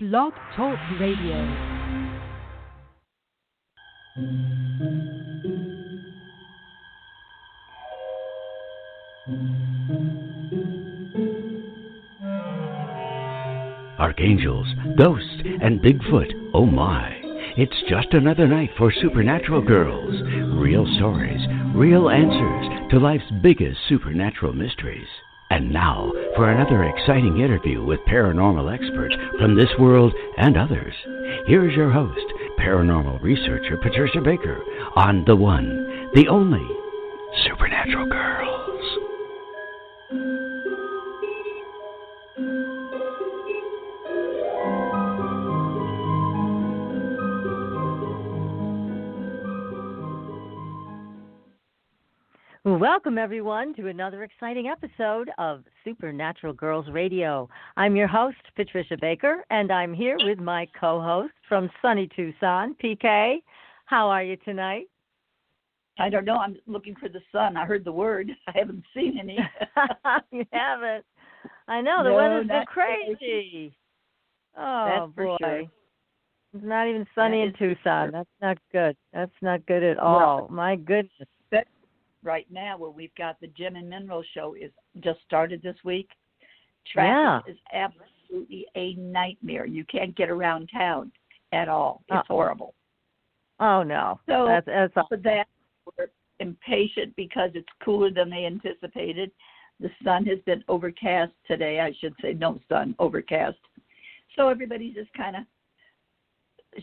Blog Talk Radio. Archangels, ghosts, and Bigfoot, oh my. It's just another night for Supernatural Girls. Real stories, real answers to life's biggest supernatural mysteries. And now, for another exciting interview with paranormal experts from this world and others. Here's your host, paranormal researcher Patricia Baker, on the one, the only, Supernatural Girls. Welcome, everyone, to another exciting episode of Supernatural Girls Radio. I'm your host, Patricia Baker, and I'm here with my co-host from sunny Tucson, PK. How are you tonight? I don't know. I'm looking for the sun. I heard the word. I haven't seen any. You haven't? I know. The weather's been crazy. Oh, boy. Sure. It's not even sunny in Tucson. That's not good. That's not good at all. Well, my goodness. Right now, where we've got the Gem and Mineral Show is just started this week. Traffic is absolutely a nightmare. You can't get around town at all. It's horrible. Oh no! So that's for that, we're impatient because it's cooler than they anticipated. The sun has been overcast today. I should say no sun, overcast. So everybody's just kind of,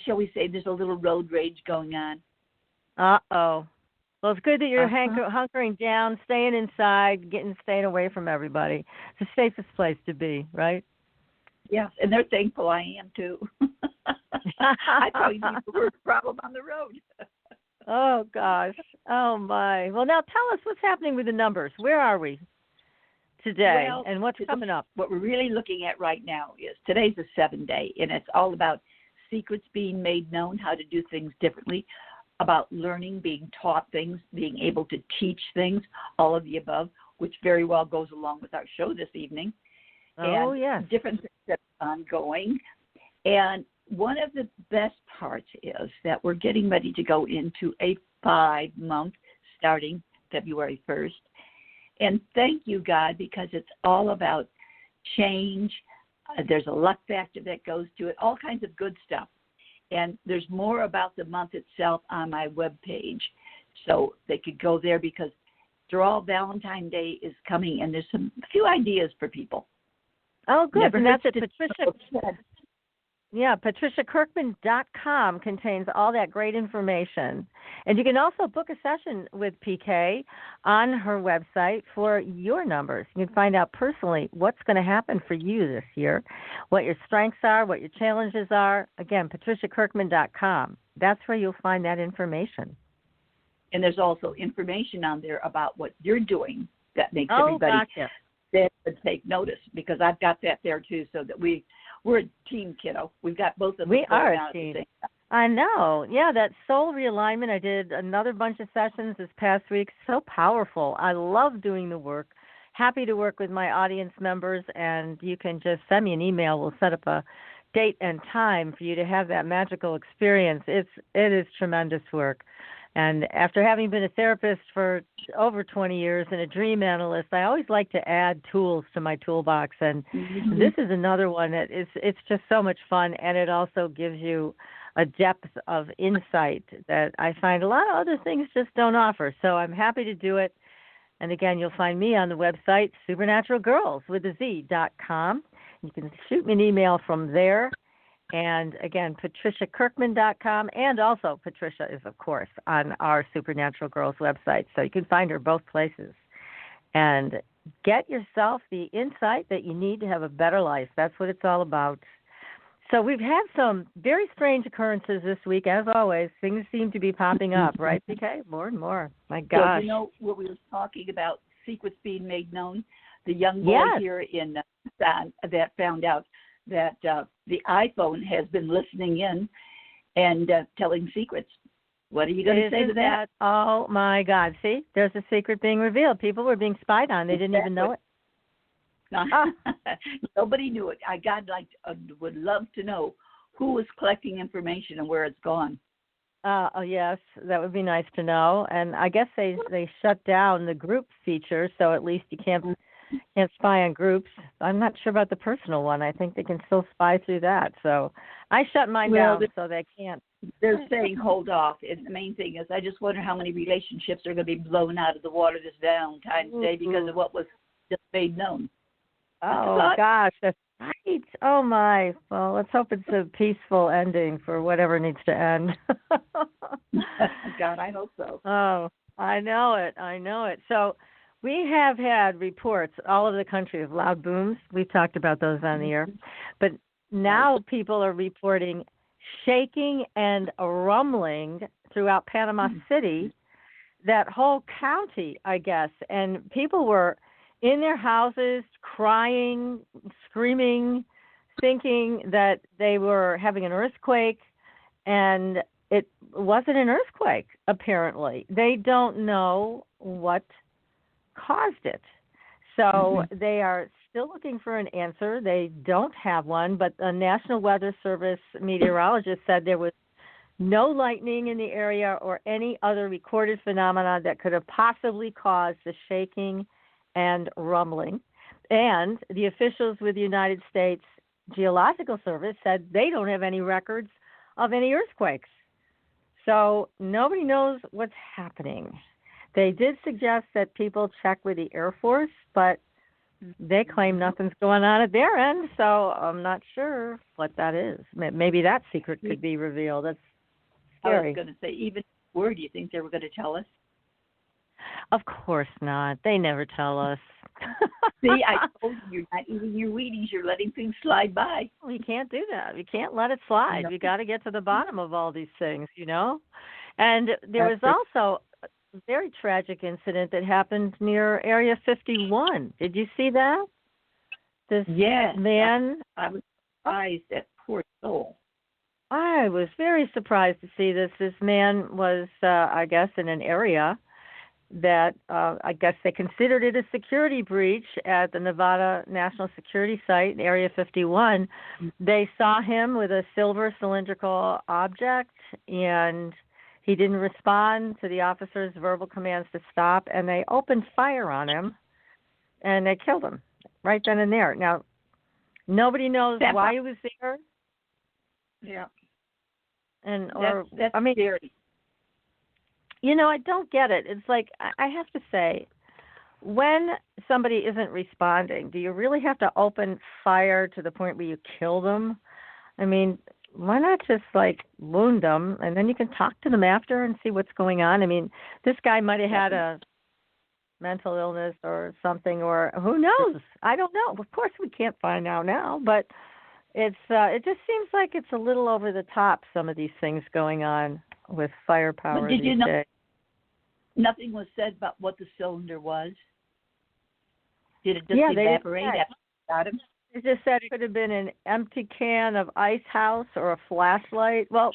shall we say, there's a little road rage going on. Uh-oh. Well, it's good that you're hunkering down, staying inside, staying away from everybody. It's the safest place to be, right? Yes, and they're thankful I am, too. I probably need the worst problem on the road. Oh, gosh. Oh, my. Well, now tell us what's happening with the numbers. Where are we today, and what's coming up? What we're really looking at right now is today's a 7-day, and it's all about secrets being made known, how to do things differently, about learning, being taught things, being able to teach things, all of the above, which very well goes along with our show this evening. Oh, yes. Different things that are ongoing. And one of the best parts is that we're getting ready to go into a 5-month starting February 1st. And thank you, God, because it's all about change. There's a luck factor that goes to it, all kinds of good stuff. And there's more about the month itself on my webpage. So they could go there because after all, Valentine's Day is coming, and there's a few ideas for people. Oh, good. And that's at Patricia. Yeah, patriciakirkman.com contains all that great information. And you can also book a session with PK on her website for your numbers. You can find out personally what's going to happen for you this year, what your strengths are, what your challenges are. Again, patriciakirkman.com. That's where you'll find that information. And there's also information on there about what you're doing that makes everybody that would take notice, because I've got that there too, so that we're a team, kiddo. We've got both of us. We are a team. I know. Yeah, that soul realignment. I did another bunch of sessions this past week. So powerful. I love doing the work. Happy to work with my audience members, and you can just send me an email. We'll set up a date and time for you to have that magical experience. It is tremendous work. And after having been a therapist for over 20 years and a dream analyst, I always like to add tools to my toolbox. And this is another one that it's just so much fun. And it also gives you a depth of insight that I find a lot of other things just don't offer. So I'm happy to do it. And again, you'll find me on the website, supernaturalgirls.com. You can shoot me an email from there. And again, patriciakirkman.com, and also Patricia is, of course, on our Supernatural Girls website, so you can find her both places. And get yourself the insight that you need to have a better life. That's what it's all about. So we've had some very strange occurrences this week, as always. Things seem to be popping up, right, PK? More and more. My gosh. So, you know, what we were talking about, secrets being made known, the young boy here in Tucson that found out that the iPhone has been listening in and telling secrets. What are you going to say to that? Oh, my God. See, there's a secret being revealed. People were being spied on. They didn't even know it. Nobody knew it. Would love to know who was collecting information and where it's gone. Oh yes, that would be nice to know. And I guess they shut down the group feature, so at least you can't spy on groups. I'm not sure about the personal one. I think they can still spy through that. So I shut mine down so they can't. They're saying hold off. And the main thing is I just wonder how many relationships are going to be blown out of the water this Valentine's Day because of what was just made known. Oh, gosh, that's right. Oh, my. Well, let's hope it's a peaceful ending for whatever needs to end. God, I hope so. Oh, I know it. So we have had reports all over the country of loud booms. We've talked about those on the air. But now people are reporting shaking and rumbling throughout Panama City, that whole county, I guess. And people were in their houses crying, screaming, thinking that they were having an earthquake, and it wasn't an earthquake, apparently. They don't know what caused it. So they are still looking for an answer. They don't have one, but the National Weather Service meteorologist said there was no lightning in the area or any other recorded phenomena that could have possibly caused the shaking and rumbling. And the officials with the United States Geological Service said they don't have any records of any earthquakes. So nobody knows what's happening. They did suggest that people check with the Air Force, but they claim nothing's going on at their end, so I'm not sure what that is. Maybe that secret could be revealed. That's scary. I was going to say, even where do you think they were going to tell us? Of course not. They never tell us. See, I told you, you're not eating your Wheaties. You're letting things slide by. Well, you can't do that. You can't let it slide. No. You got to get to the bottom of all these things, you know? And there was also a very tragic incident that happened near Area 51. Did you see that? This man. I was surprised, that poor soul. I was very surprised to see this. This man was, I guess, in an area that I guess they considered it a security breach at the Nevada National Security Site, Area 51. They saw him with a silver cylindrical object, and he didn't respond to the officers' verbal commands to stop, and they opened fire on him, and they killed him right then and there. Now, nobody knows why he was there. Yeah. And that's I mean, scary. You know, I don't get it. It's like, I have to say, when somebody isn't responding, do you really have to open fire to the point where you kill them? I mean, why not just, like, wound them, and then you can talk to them after and see what's going on? I mean, this guy might have had a mental illness or something, or who knows? I don't know. Of course, we can't find out now, but it just seems like it's a little over the top, some of these things going on with firepower. But did you know days. Nothing was said about what the cylinder was? Did it just evaporate after you got him? They just said it could have been an empty can of Ice House or a flashlight. Well,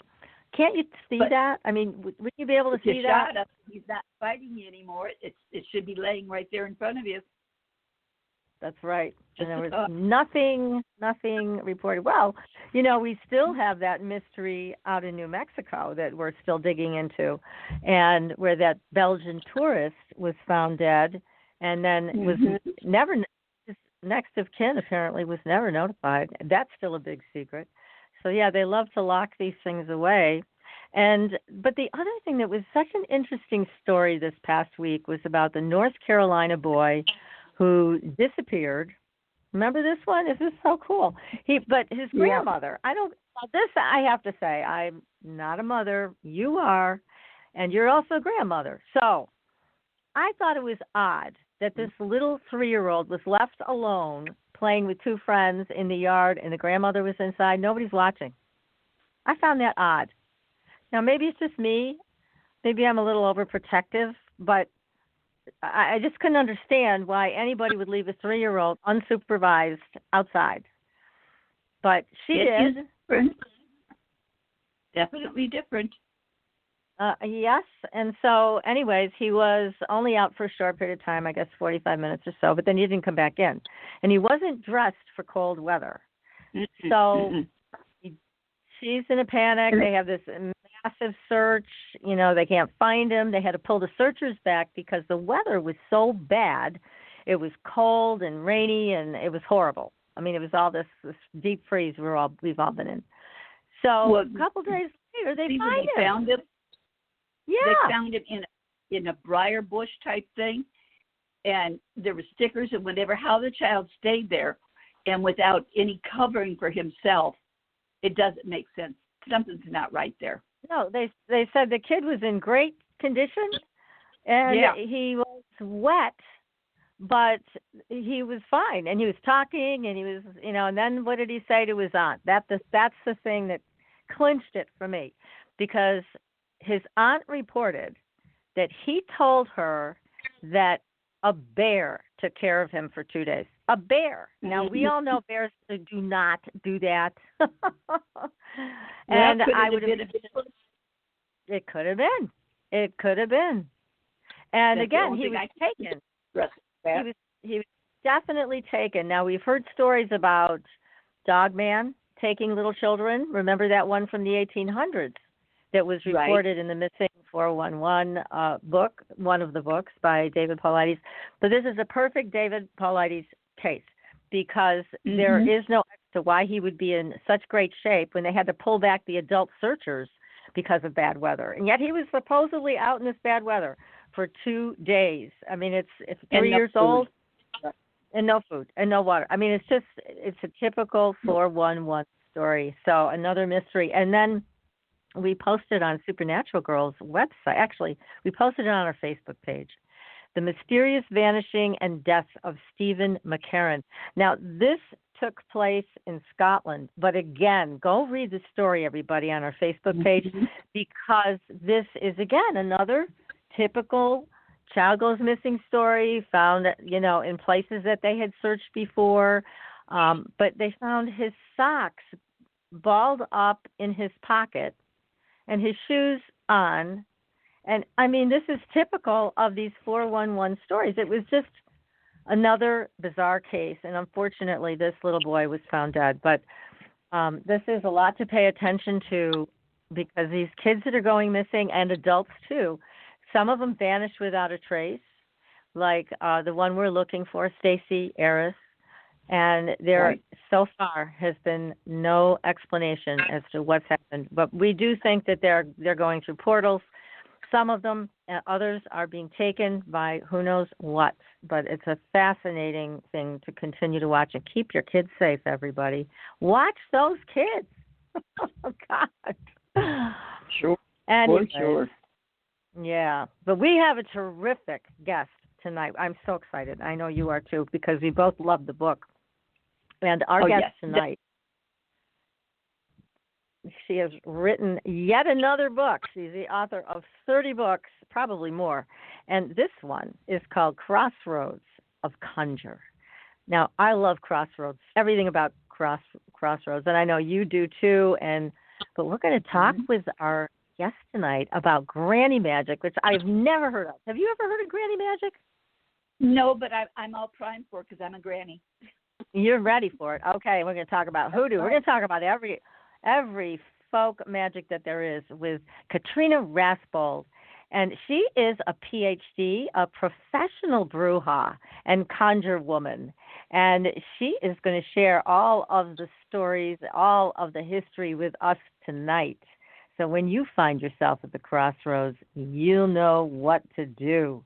can't you see that? I mean, would you be able to see that? Shot him, he's not fighting you anymore. It should be laying right there in front of you. That's right. And there was nothing reported. Well, you know, we still have that mystery out in New Mexico that we're still digging into, and where that Belgian tourist was found dead and then was never, his next of kin apparently was never notified. That's still a big secret. So, yeah, they love to lock these things away. But the other thing that was such an interesting story this past week was about the North Carolina boy who disappeared. Remember this one? This is so cool. But his grandmother, I have to say, I'm not a mother. You are, and you're also a grandmother. So I thought it was odd that this little 3-year-old was left alone playing with 2 friends in the yard, and the grandmother was inside. Nobody's watching. I found that odd. Now, maybe it's just me. Maybe I'm a little overprotective, but I just couldn't understand why anybody would leave a 3-year-old unsupervised outside. But she did. Different. Definitely different. Yes, and so, anyways, he was only out for a short period of time, I guess 45 minutes or so, but then he didn't come back in. And he wasn't dressed for cold weather. So she's in a panic. They have this massive search. You know, they can't find him. They had to pull the searchers back because the weather was so bad. It was cold and rainy, and it was horrible. I mean, it was all this deep freeze we've all been in. So a couple days later, they found him. Yeah. They found him in a briar bush type thing, and there were stickers and whatever. How the child stayed there and without any covering for himself, it doesn't make sense. Something's not right there. No, they said the kid was in great condition, and he was wet, but he was fine, and he was talking, and he was, you know, and then what did he say to his aunt? That's the thing that clinched it for me, because his aunt reported that he told her that a bear took care of him for 2 days. A bear. Now, we all know bears do not do that. And I would have... It could have been. It could have been. And again, he was taken. He was definitely taken. Now, we've heard stories about Dogman taking little children. Remember that one from the 1800s that was reported in the Missing 411 book, one of the books by David Paulides. But this is a perfect David Paulides case, because there is no as to why he would be in such great shape when they had to pull back the adult searchers because of bad weather. And yet he was supposedly out in this bad weather for 2 days. I mean, it's 3 years old and no food and no water. I mean, it's a typical 411 story. So another mystery. And then we posted on Supernatural Girls' website. Actually, we posted it on our Facebook page. The Mysterious Vanishing and Death of Stephen McCarran. Now, this took place in Scotland, but again, go read the story, everybody, on our Facebook page, because this is, again, another typical child goes missing story, found, you know, in places that they had searched before, but they found his socks balled up in his pocket and his shoes on. And, I mean, this is typical of these 411 stories. It was just another bizarre case, and unfortunately this little boy was found dead. But this is a lot to pay attention to, because these kids that are going missing, and adults too, some of them vanish without a trace, like the one we're looking for, Stacey Aris. And there so far has been no explanation as to what's happened. But we do think that they're going through portals. Some of them, others are being taken by who knows what. But it's a fascinating thing to continue to watch. And keep your kids safe, everybody. Watch those kids. Oh, God. Sure. Anyway, for sure. Yeah. But we have a terrific guest tonight. I'm so excited. I know you are too, because we both love the book. And our guest tonight, she has written yet another book. She's the author of 30 books, probably more. And this one is called Crossroads of Conjure. Now, I love Crossroads, everything about Crossroads, and I know you do too. But we're going to talk with our guest tonight about granny magic, which I've never heard of. Have you ever heard of granny magic? No, but I'm all primed for it because I'm a granny. You're ready for it. Okay, we're going to talk about hoodoo. We're going to talk about every folk magic that there is with Katrina Rasbold. And she is a PhD, a professional bruja and conjure woman. And she is going to share all of the stories, all of the history with us tonight. So when you find yourself at the crossroads, you'll know what to do.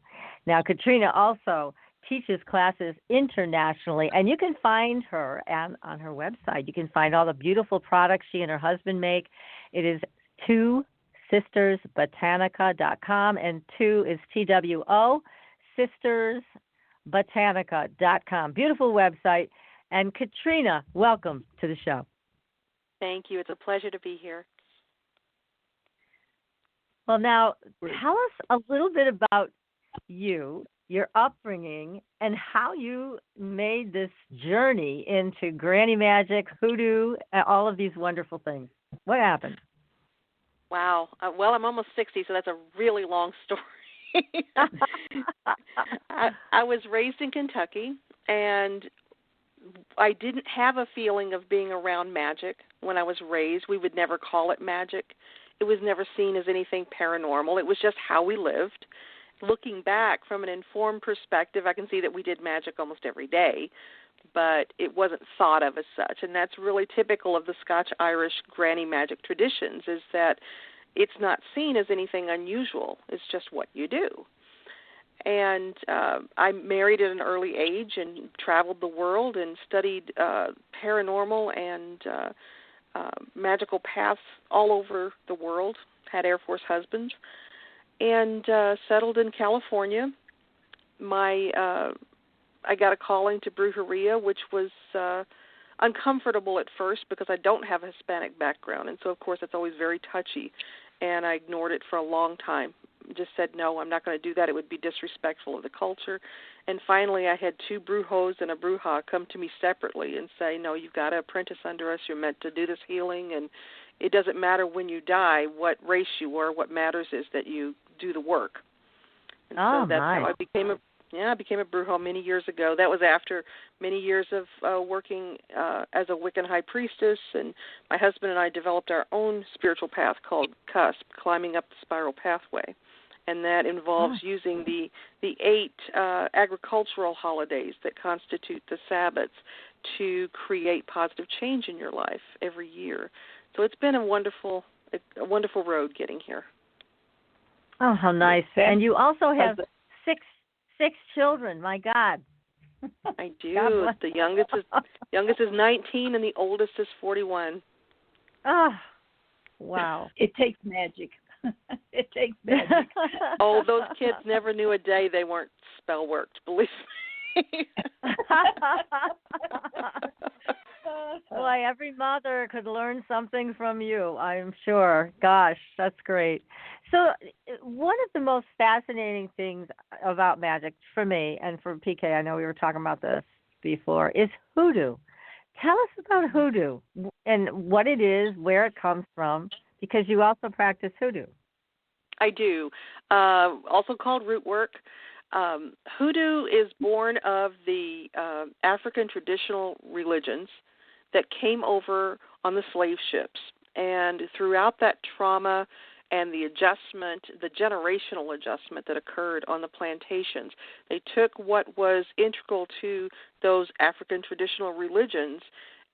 Now, Katrina also teaches classes internationally, and you can find her on her website. You can find all the beautiful products she and her husband make. It is twosistersbotanica.com, and two is TWO, sistersbotanica.com. Beautiful website. And Katrina, welcome to the show. Thank you. It's a pleasure to be here. Well, now, tell us a little bit about you, your upbringing, and how you made this journey into granny magic, hoodoo, all of these wonderful things. What happened? Wow. Well, I'm almost 60, so that's a really long story. I was raised in Kentucky, and I didn't have a feeling of being around magic when I was raised. We would never call it magic. It was never seen as anything paranormal. It was just how we lived. Looking back from an informed perspective, I can see that we did magic almost every day, but it wasn't thought of as such. And that's really typical of the Scotch-Irish granny magic traditions, is that it's not seen as anything unusual. It's just what you do. And I married at an early age and traveled the world and studied paranormal and magical paths all over the world, had Air Force husbands, and settled in California. I got a calling to brujeria, which was uncomfortable at first because I don't have a Hispanic background, and so, of course, it's always very touchy, and I ignored it for a long time. Just said, no, I'm not going to do that. It would be disrespectful of the culture. And finally, I had 2 brujos and a bruja come to me separately and say, no, you've got to apprentice under us. You're meant to do this healing, and it doesn't matter when you die what race you are. What matters is that you do the work. And so that's how I became a brujo many years ago. That was after many years of working as a Wiccan high priestess, and my husband and I developed our own spiritual path called CUSP, Climbing Up the Spiral Pathway. And that involves using the 8 agricultural holidays that constitute the Sabbats to create positive change in your life every year. So it's been a wonderful road getting here. Oh, how nice! And you also have six children. My God. I do. The youngest is 19, and the oldest is 41. Oh, wow! It takes magic. It takes magic. Oh, those kids never knew a day they weren't spell worked, believe me. Boy, every mother could learn something from you, I'm sure. Gosh, that's great. So one of the most fascinating things about magic for me and for PK, I know we were talking about this before, is hoodoo. Tell us about hoodoo and what it is, where it comes from, because you also practice hoodoo. I do. Also called root work. Hoodoo is born of the African traditional religions that came over on the slave ships. And throughout that trauma and the adjustment, the generational adjustment that occurred on the plantations, they took what was integral to those African traditional religions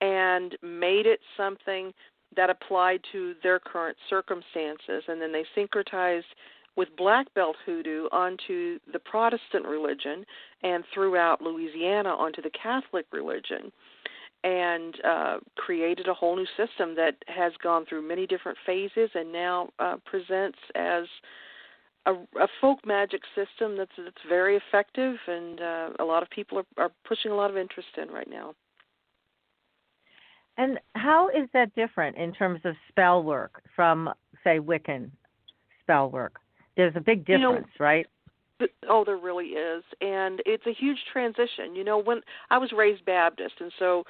and made it something that applied to their current circumstances. And then they syncretized with black belt hoodoo onto the Protestant religion and throughout Louisiana onto the Catholic religion, and created a whole new system that has gone through many different phases and now presents as a folk magic system that's very effective, and a lot of people are pushing a lot of interest in right now. And how is that different in terms of spell work from, say, Wiccan spell work? There's a big difference, right? Oh, there really is. And it's a huge transition. When I was raised Baptist, and so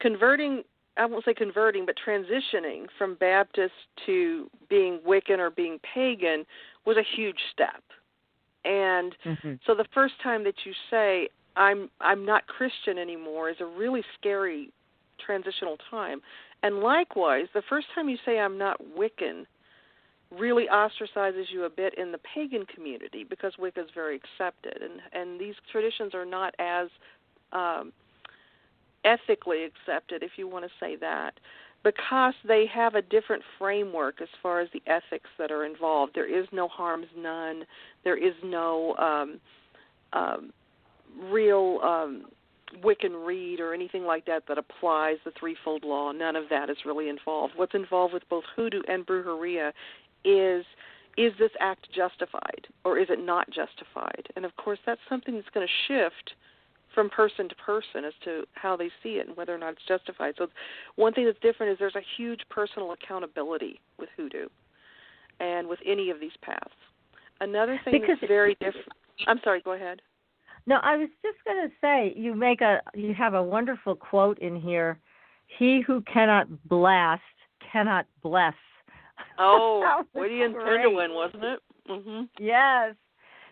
I won't say converting, but transitioning from Baptist to being Wiccan or being pagan was a huge step. And so the first time that you say, I'm not Christian anymore, is a really scary transitional time. And likewise, the first time you say I'm not Wiccan really ostracizes you a bit in the pagan community, because Wicca is very accepted, and these traditions are not as ethically accepted, if you want to say that, because they have a different framework as far as the ethics that are involved. There is no harms none. There is no real Wiccan read or anything like that applies the threefold law. None of that is really involved. What's involved with both hoodoo and brujeria is this act justified, or is it not justified? And, of course, that's something that's going to shift from person to person as to how they see it and whether or not it's justified. So one thing that's different is there's a huge personal accountability with hoodoo and with any of these paths. Another thing that's very different. I'm sorry, go ahead. No, I was just going to say, you have a wonderful quote in here: "He who cannot blast cannot bless." Oh, That was Witty and great. Pendleton, wasn't it? Yes.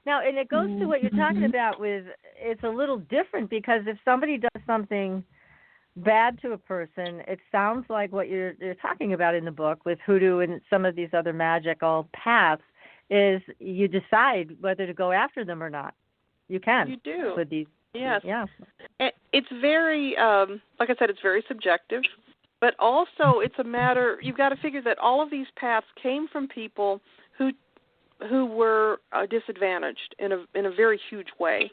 Now, and it goes to what you're talking about with, it's a little different because if somebody does something bad to a person, it sounds like what you're talking about in the book with hoodoo and some of these other magical paths is you decide whether to go after them or not. You can. You do. With these. Yes. Yeah. It's very, like I said, it's very subjective, but also it's a matter, you've got to figure that all of these paths came from people who were disadvantaged in a very huge way.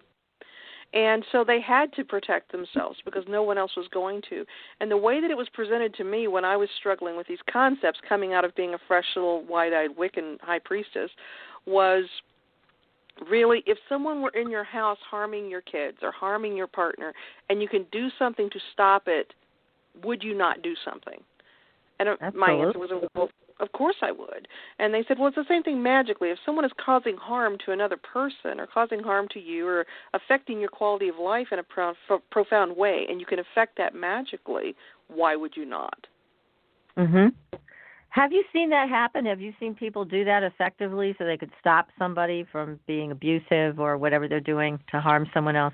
And so they had to protect themselves because no one else was going to. And the way that it was presented to me when I was struggling with these concepts coming out of being a fresh little wide-eyed Wiccan high priestess was really if someone were in your house harming your kids or harming your partner and you can do something to stop it, would you not do something? And my answer was, well, of course I would. And they said, well, it's the same thing magically. If someone is causing harm to another person or causing harm to you or affecting your quality of life in a profound way and you can affect that magically, why would you not? Have you seen that happen? Have you seen people do that effectively so they could stop somebody from being abusive or whatever they're doing to harm someone else?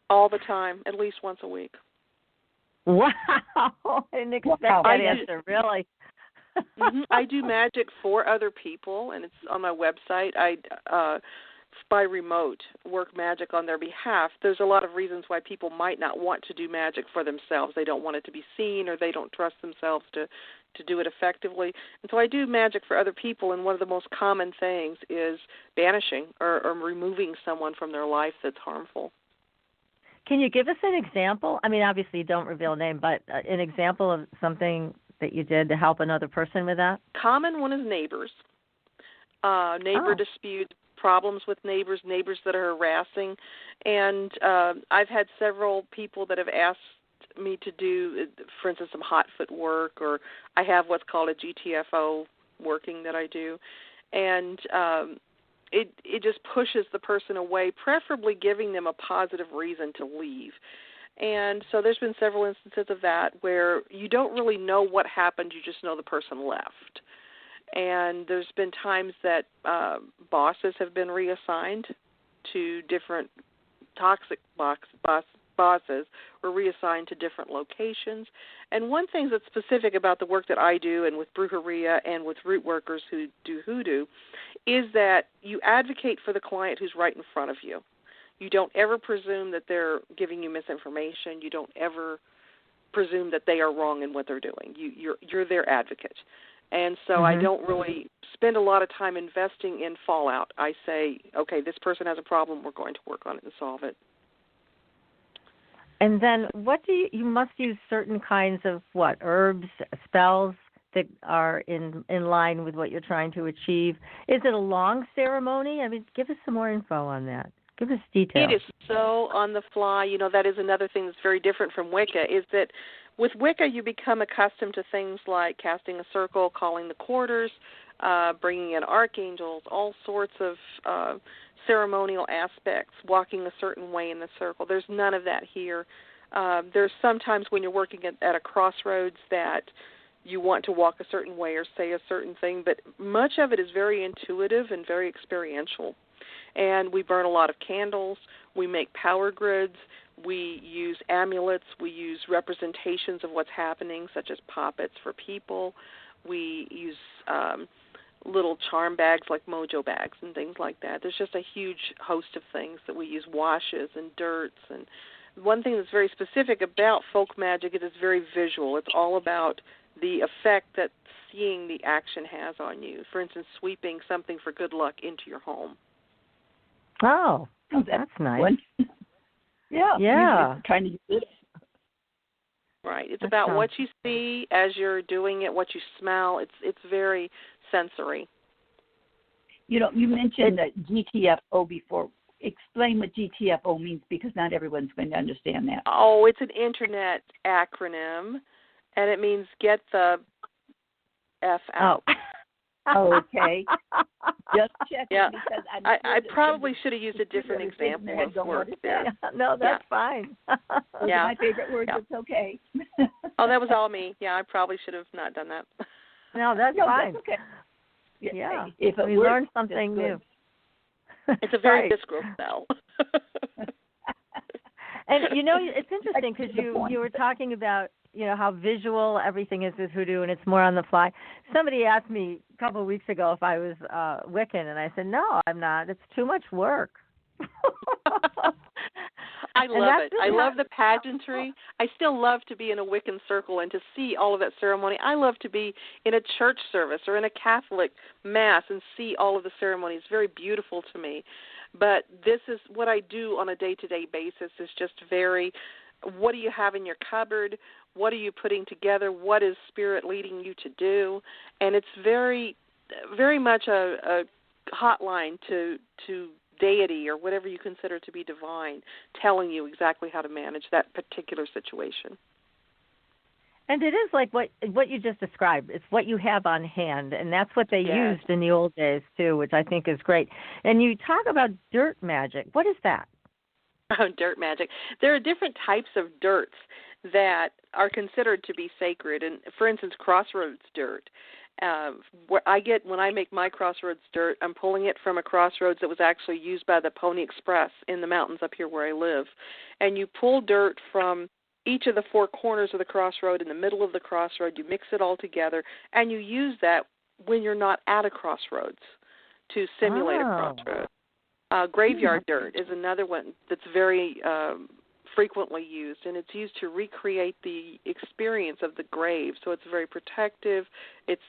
All the time, at least once a week. Wow. I didn't expect that answer, really. I do magic for other people, and it's on my website. I, by remote, work magic on their behalf. There's a lot of reasons why people might not want to do magic for themselves. They don't want it to be seen, or they don't trust themselves to do it effectively. And so I do magic for other people, and one of the most common things is banishing or removing someone from their life that's harmful. Can you give us an example? I mean, obviously you don't reveal a name, but an example of something that you did to help another person with that? Common one is neighbors. Neighbor disputes, problems with neighbors that are harassing. And I've had several people that have asked me to do, for instance, some hot foot work, or I have what's called a GTFO working that I do. And it just pushes the person away, preferably giving them a positive reason to leave. And so there's been several instances of that where you don't really know what happened, you just know the person left. And there's been times that bosses have been reassigned to different toxic bosses were reassigned to different locations. And one thing that's specific about the work that I do and with brujeria and with root workers who do hoodoo is that you advocate for the client who's right in front of you. You don't ever presume that they're giving you misinformation. You don't ever presume that they are wrong in what they're doing. You're their advocate. And so I don't really spend a lot of time investing in fallout. I say, okay, this person has a problem. We're going to work on it and solve it. And then what do you must use certain kinds of herbs, spells that are in line with what you're trying to achieve. Is it a long ceremony? I mean, give us some more info on that. Give us details. It is so on the fly. You know, that is another thing that's very different from Wicca, is that with Wicca you become accustomed to things like casting a circle, calling the quarters, bringing in archangels, all sorts of ceremonial aspects, walking a certain way in the circle. There's none of that here. There's sometimes when you're working at a crossroads that you want to walk a certain way or say a certain thing, but much of it is very intuitive and very experiential. And we burn a lot of candles. We make power grids. We use amulets. We use representations of what's happening, such as poppets for people. We use little charm bags like mojo bags and things like that. There's just a huge host of things that we use, washes and dirts. And one thing that's very specific about folk magic is it's very visual. It's all about the effect that seeing the action has on you. For instance, sweeping something for good luck into your home. Oh, that's nice. Yeah. Trying to use it. Right. It's about what you see as you're doing it, what you smell. It's very sensory. You know, you mentioned that GTFO before. Explain what GTFO means, because not everyone's going to understand that. Oh, it's an internet acronym, and it means get the F out. Okay. Just checking, because I probably should have used a different example of words there. No, that's fine. My favorite words. It's okay. Oh, that was all me. Yeah, I probably should have not done that. No, that's fine. That's okay. Yeah, if it we works, learned something new. It's a very Right. visceral spell. And it's interesting because you were talking about how visual everything is with Hoodoo, and it's more on the fly. Somebody asked me a couple of weeks ago if I was Wiccan, and I said no, I'm not. It's too much work. I love it. I love the pageantry. I still love to be in a Wiccan circle and to see all of that ceremony. I love to be in a church service or in a Catholic mass and see all of the ceremony. It's very beautiful to me. But this is what I do on a day-to-day basis is just very, what do you have in your cupboard? What are you putting together? What is Spirit leading you to do? And it's very, very much a hotline to deity or whatever you consider to be divine, telling you exactly how to manage that particular situation. And it is like what you just described. It's what you have on hand, and that's what they used in the old days too, which I think is great. And you talk about dirt magic. What is that? Oh, dirt magic. There are different types of dirts that are considered to be sacred. And for instance, Crossroads dirt. When I make my Crossroads dirt, I'm pulling it from a crossroads that was actually used by the Pony Express in the mountains up here where I live. And you pull dirt from each of the four corners of the crossroad, in the middle of the crossroad, you mix it all together, and you use that when you're not at a crossroads to simulate a crossroad. Graveyard dirt is another one that's very frequently used, and it's used to recreate the experience of the grave. So it's very protective. It's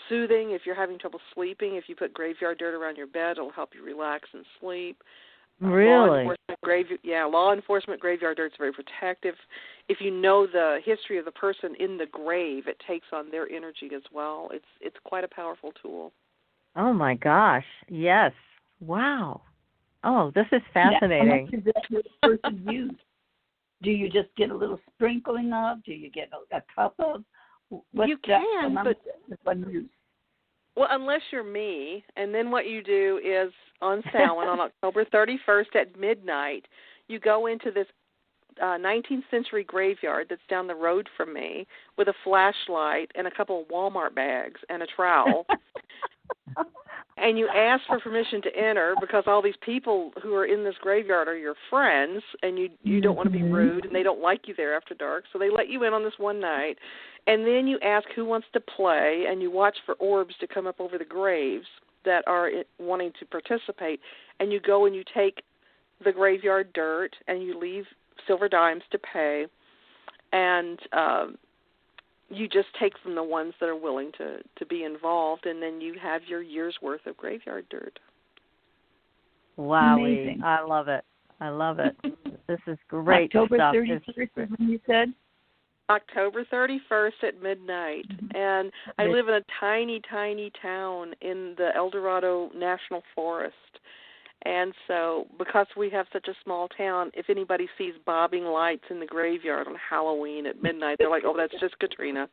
soothing if you're having trouble sleeping. If you put graveyard dirt around your bed, it'll help you relax and sleep. Really? Law enforcement graveyard dirt is very protective. If you know the history of the person in the grave, it takes on their energy as well. It's quite a powerful tool. Oh my gosh! Yes. Wow. Oh, this is fascinating. How much does this person use? Do you just get a little sprinkling of? Do you get a cup of? You can, but one use? Well, unless you're me, and then what you do is on Samhain on October 31st at midnight, you go into this 19th century graveyard that's down the road from me with a flashlight and a couple of Walmart bags and a trowel. And you ask for permission to enter because all these people who are in this graveyard are your friends, and you don't want to be rude, and they don't like you there after dark, so they let you in on this one night. And then you ask who wants to play, and you watch for orbs to come up over the graves that are wanting to participate, and you go and you take the graveyard dirt, and you leave silver dimes to pay, and you just take from the ones that are willing to be involved, and then you have your year's worth of graveyard dirt. Wow, amazing. I love it. I love it. This is great October stuff. 31st is when you said? October 31st at midnight, and I live in a tiny, tiny town in the El Dorado National Forest. And so because we have such a small town, if anybody sees bobbing lights in the graveyard on Halloween at midnight, they're like, oh, that's just Katrina.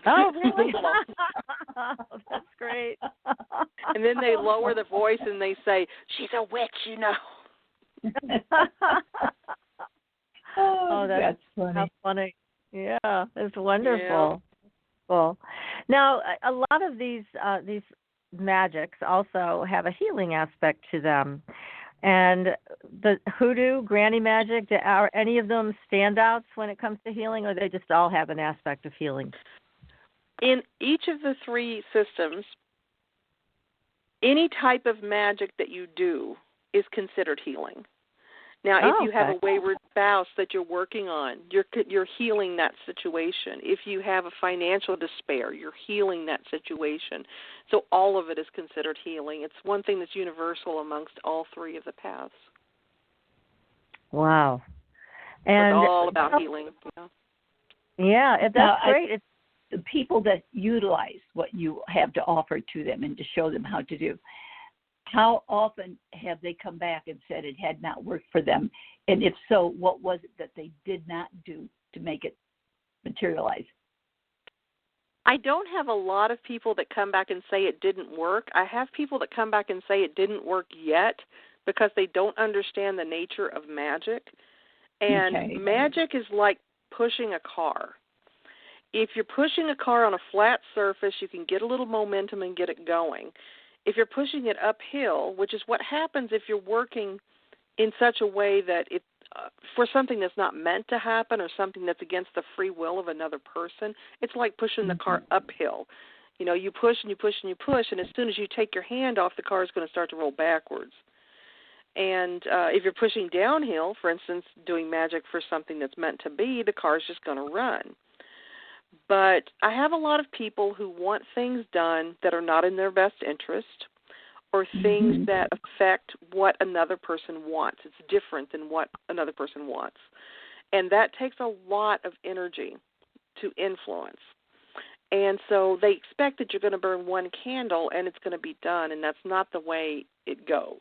Oh, really? That's great. And then they lower the voice and they say, she's a witch, you know. Oh, that's funny. How funny. Yeah, it's wonderful. Yeah. Cool. Now, a lot of these magics also have a healing aspect to them. And the Hoodoo, Granny Magic, are any of them standouts when it comes to healing, or they just all have an aspect of healing? In each of the three systems, any type of magic that you do is considered healing. Now, if you have a wayward spouse that you're working on, you're healing that situation. If you have a financial despair, you're healing that situation. So all of it is considered healing. It's one thing that's universal amongst all three of the paths. Wow. And it's all about healing. Yeah, that's great. It's the people that utilize what you have to offer to them and to show them how to do. How often have they come back and said it had not worked for them? And if so, what was it that they did not do to make it materialize? I don't have a lot of people that come back and say it didn't work. I have people that come back and say it didn't work yet because they don't understand the nature of magic. And magic is like pushing a car. if you're pushing a car on a flat surface, you can get a little momentum and get it going. If you're pushing it uphill, which is what happens if you're working in such a way that it for something that's not meant to happen or something that's against the free will of another person, it's like pushing the car uphill. You know, you push and you push and you push, and as soon as you take your hand off, the car is going to start to roll backwards. And if you're pushing downhill, for instance, doing magic for something that's meant to be, the car's just going to run. But I have a lot of people who want things done that are not in their best interest or things that affect what another person wants. It's different than what another person wants. And that takes a lot of energy to influence. And so they expect that you're going to burn one candle and it's going to be done, and that's not the way it goes.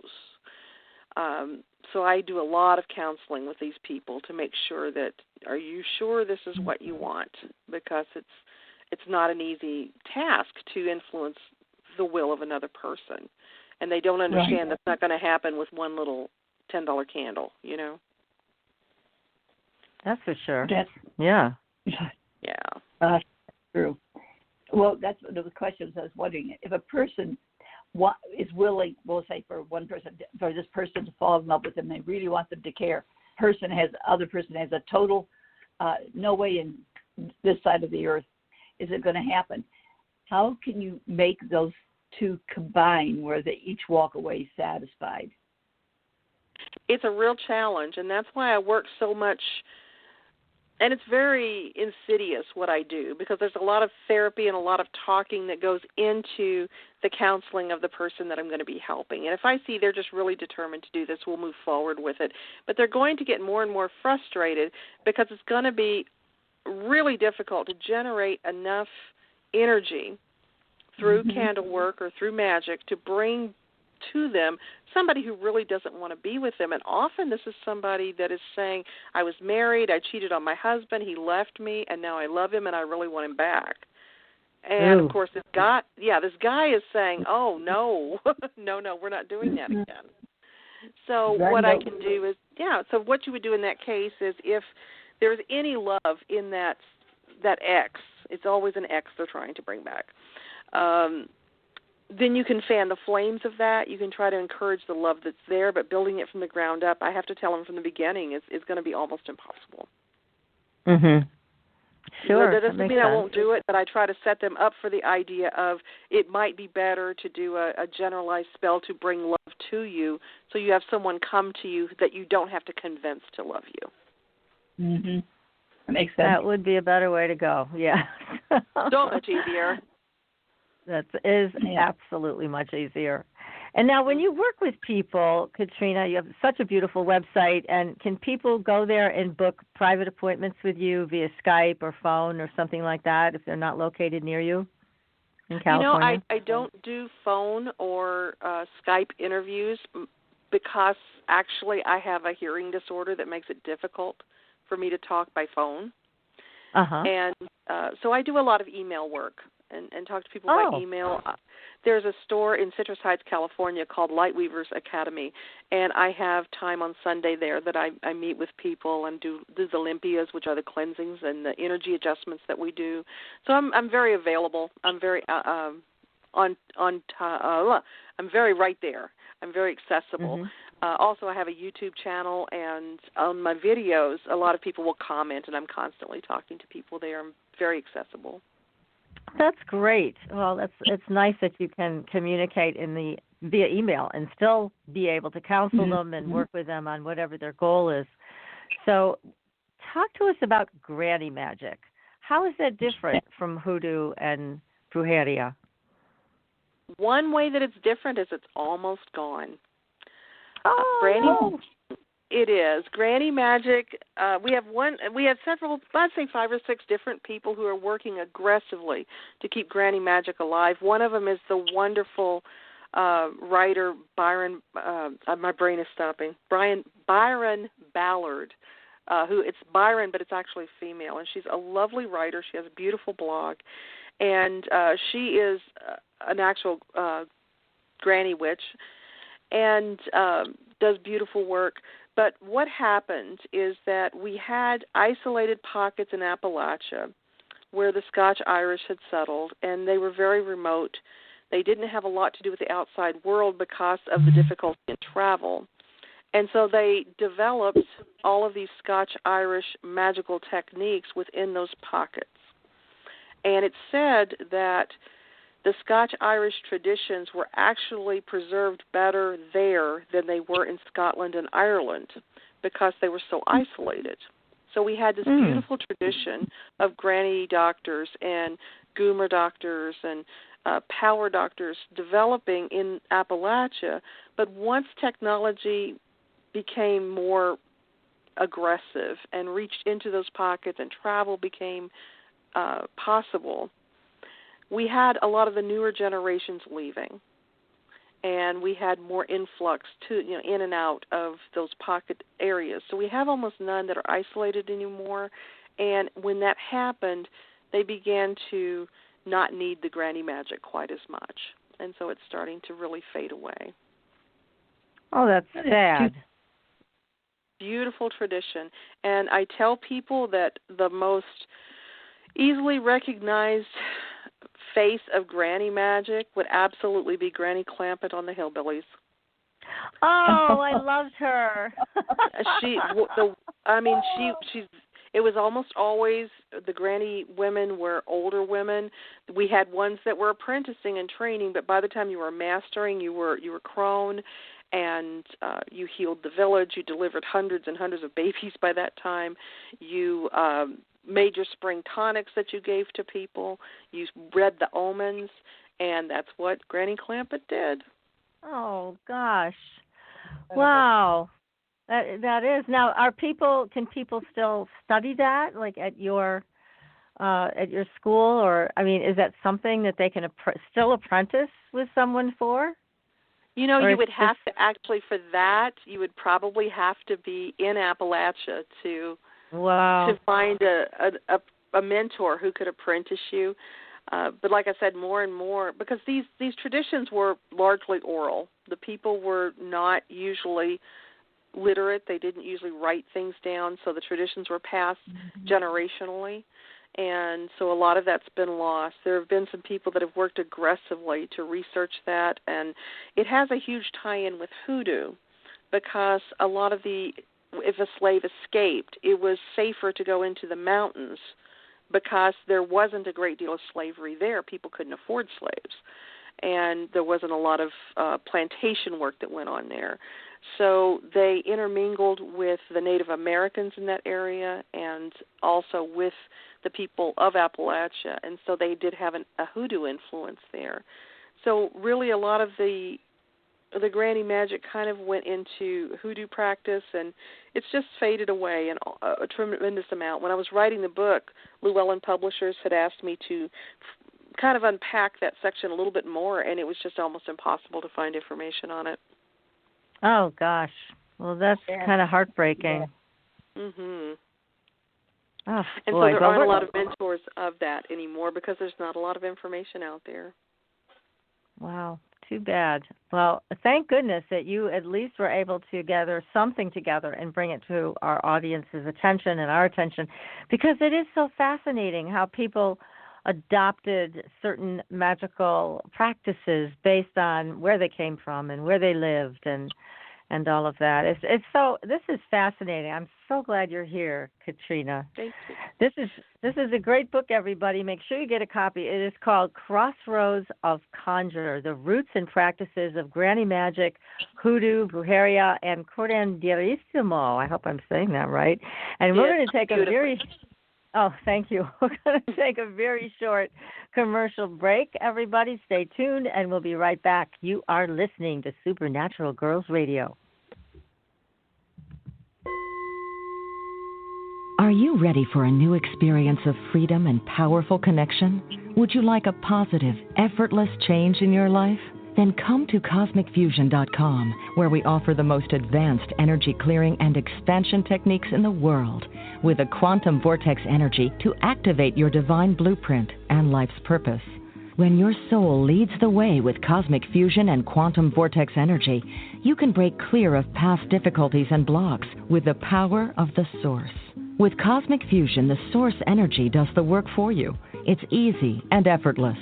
So I do a lot of counseling with these people to make sure that, are you sure this is what you want? Because it's not an easy task to influence the will of another person. And they don't understand that's not going to happen with one little $10 candle, you know? That's for sure. Yeah. True. Well, that's one of the questions I was wondering. If a person is willing, we'll say for this person to fall in love with them, they really want them to care. Other person has a total no way in this side of the earth is it going to happen. How can you make those two combine where they each walk away satisfied? It's a real challenge, and that's why I work so much. And it's very insidious what I do, because there's a lot of therapy and a lot of talking that goes into the counseling of the person that I'm going to be helping. And if I see they're just really determined to do this, we'll move forward with it. But they're going to get more and more frustrated because it's going to be really difficult to generate enough energy through candle work or through magic to bring to them somebody who really doesn't want to be with them. And often this is somebody that is saying, I was married, I cheated on my husband, he left me, and now I love him and I really want him back. And of course this guy is saying, oh no, no, we're not doing that again. So what I can do is, so what you would do in that case is if there's any love in that ex, it's always an ex they're trying to bring back, then you can fan the flames of that. You can try to encourage the love that's there, but building it from the ground up, I have to tell them from the beginning, is going to be almost impossible. Sure. That doesn't mean I won't do it, but I try to set them up for the idea of it might be better to do a generalized spell to bring love to you, so you have someone come to you that you don't have to convince to love you. That makes sense. That would be a better way to go, So much easier. That is absolutely much easier. And now when you work with people, Katrina, you have such a beautiful website, and can people go there and book private appointments with you via Skype or phone or something like that if they're not located near you in California? You know, I don't do phone or Skype interviews because actually I have a hearing disorder that makes it difficult for me to talk by phone. And so I do a lot of email work. And talk to people by email. There's a store in Citrus Heights, California called Lightweavers Academy, and I have time on Sunday there that I meet with people and do the Olympias, which are the cleansings and the energy adjustments that we do. So I'm very available. I'm very I'm very right there. I'm very accessible. Also, I have a YouTube channel, and on my videos, a lot of people will comment, and I'm constantly talking to people there. I'm very accessible. That's great. Well, it's nice that you can communicate via email and still be able to counsel them and work with them on whatever their goal is. So talk to us about granny magic. How is that different from hoodoo and brujeria? One way that it's different is it's almost gone. Granny. It is. Granny magic, we have several, I'd say 5 or 6 different people who are working aggressively to keep granny magic alive. One of them is the wonderful writer Byron, my brain is stopping, Byron Ballard, who it's Byron, but it's actually female, and she's a lovely writer. She has a beautiful blog, and she is an actual granny witch, and does beautiful work. But what happened is that we had isolated pockets in Appalachia where the Scotch Irish had settled, and they were very remote. They didn't have a lot to do with the outside world because of the difficulty in travel. And so they developed all of these Scotch-Irish magical techniques within those pockets. And it's said that the Scotch-Irish traditions were actually preserved better there than they were in Scotland and Ireland because they were so isolated. So we had this beautiful tradition of granny doctors and Goomer doctors and power doctors developing in Appalachia. But once technology became more aggressive and reached into those pockets and travel became possible, we had a lot of the newer generations leaving, and we had more influx to in and out of those pocket areas. So we have almost none that are isolated anymore. And when that happened, they began to not need the granny magic quite as much, and so it's starting to really fade away. Oh, that's sad. Beautiful tradition. And I tell people that the most easily recognized face of granny magic would absolutely be Granny Clampett on the Hillbillies. Oh, I loved her. It was almost always the granny women were older women. We had ones that were apprenticing and training, but by the time you were mastering, you were crone, and you healed the village. You delivered hundreds and hundreds of babies by that time. You made your spring tonics that you gave to people. You read the omens, and that's what Granny Clampett did. Oh gosh! Wow, that is. Now, can people still study that, like at your school, or is that something that they can still apprentice with someone for? You would have to actually, for that, you would probably have to be in Appalachia to find a mentor who could apprentice you. But like I said, more and more, because these traditions were largely oral. The people were not usually literate. They didn't usually write things down, so the traditions were passed generationally. And so a lot of that's been lost. There have been some people that have worked aggressively to research that, and it has a huge tie-in with Hoodoo because a lot of if a slave escaped, it was safer to go into the mountains because there wasn't a great deal of slavery there. People couldn't afford slaves, and there wasn't a lot of plantation work that went on there. So they intermingled with the Native Americans in that area and also with the people of Appalachia, and so they did have a hoodoo influence there. So really a lot of the granny magic kind of went into hoodoo practice, and it's just faded away in a tremendous amount. When I was writing the book, Llewellyn Publishers had asked me to kind of unpack that section a little bit more, and it was just almost impossible to find information on it. Oh, gosh. Well, that's kind of heartbreaking. Yeah. Mm-hmm. Oh, and boy. So there aren't a lot of mentors of that anymore because there's not a lot of information out there. Wow. Too bad. Well, thank goodness that you at least were able to gather something together and bring it to our audience's attention and our attention, because it is so fascinating how people adopted certain magical practices based on where they came from and where they lived and all of that. This is fascinating. I'm so glad you're here, Katrina. Thank you. This is a great book, everybody. Make sure you get a copy. It is called Crossroads of Conjure: The Roots and Practices of Granny Magic, Hoodoo, Brujeria, and Curanderismo. I hope I'm saying that right. And we're going to take thank you. We're going to take a very short commercial break. Everybody stay tuned, and we'll be right back. You are listening to Supernatural Girls Radio. Are you ready for a new experience of freedom and powerful connection? Would you like a positive, effortless change in your life? Then come to CosmicFusion.com, where we offer the most advanced energy clearing and expansion techniques in the world, with a quantum vortex energy to activate your divine blueprint and life's purpose. When your soul leads the way with cosmic fusion and quantum vortex energy, you can break clear of past difficulties and blocks with the power of the source. With Cosmic Fusion, the source energy does the work for you. It's easy and effortless.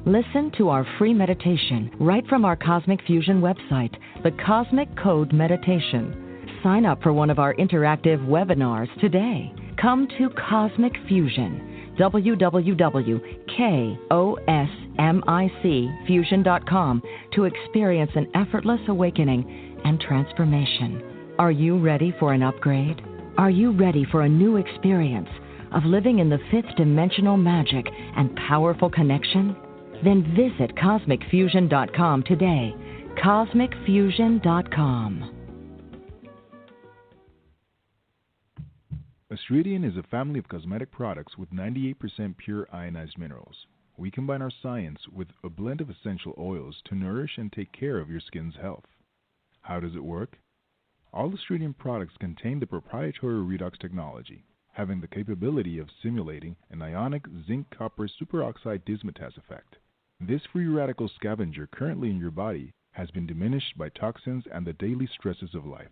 Listen to our free meditation right from our Cosmic Fusion website, the Cosmic Code Meditation. Sign up for one of our interactive webinars today. Come to Cosmic Fusion, www.kosmicfusion.com, to experience an effortless awakening and transformation. Are you ready for an upgrade? Are you ready for a new experience of living in the fifth dimensional magic and powerful connection? Then visit CosmicFusion.com today. CosmicFusion.com. Astridian is a family of cosmetic products with 98% pure ionized minerals. We combine our science with a blend of essential oils to nourish and take care of your skin's health. How does it work? All Astridian products contain the proprietary redox technology, having the capability of simulating an ionic zinc-copper superoxide dismutase effect. This free radical scavenger currently in your body has been diminished by toxins and the daily stresses of life.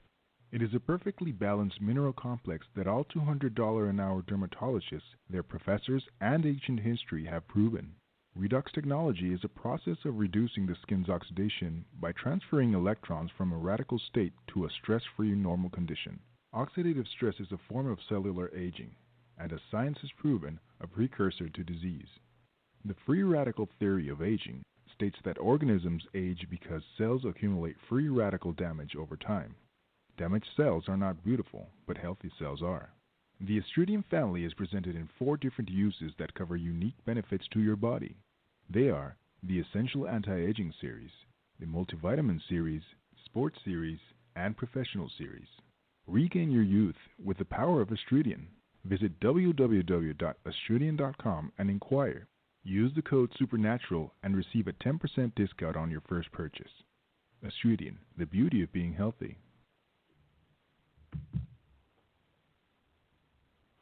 It is a perfectly balanced mineral complex that all $200 an hour dermatologists, their professors, and ancient history have proven. Redox technology is a process of reducing the skin's oxidation by transferring electrons from a radical state to a stress-free normal condition. Oxidative stress is a form of cellular aging, and as science has proven, a precursor to disease. The free radical theory of aging states that organisms age because cells accumulate free radical damage over time. Damaged cells are not beautiful, but healthy cells are. The Astridian family is presented in 4 different uses that cover unique benefits to your body. They are the Essential Anti-Aging Series, the Multivitamin Series, Sports Series, and Professional Series. Regain your youth with the power of Astridian. Visit www.astridian.com and inquire. Use the code SUPERNATURAL and receive a 10% discount on your first purchase. Astridian, the beauty of being healthy.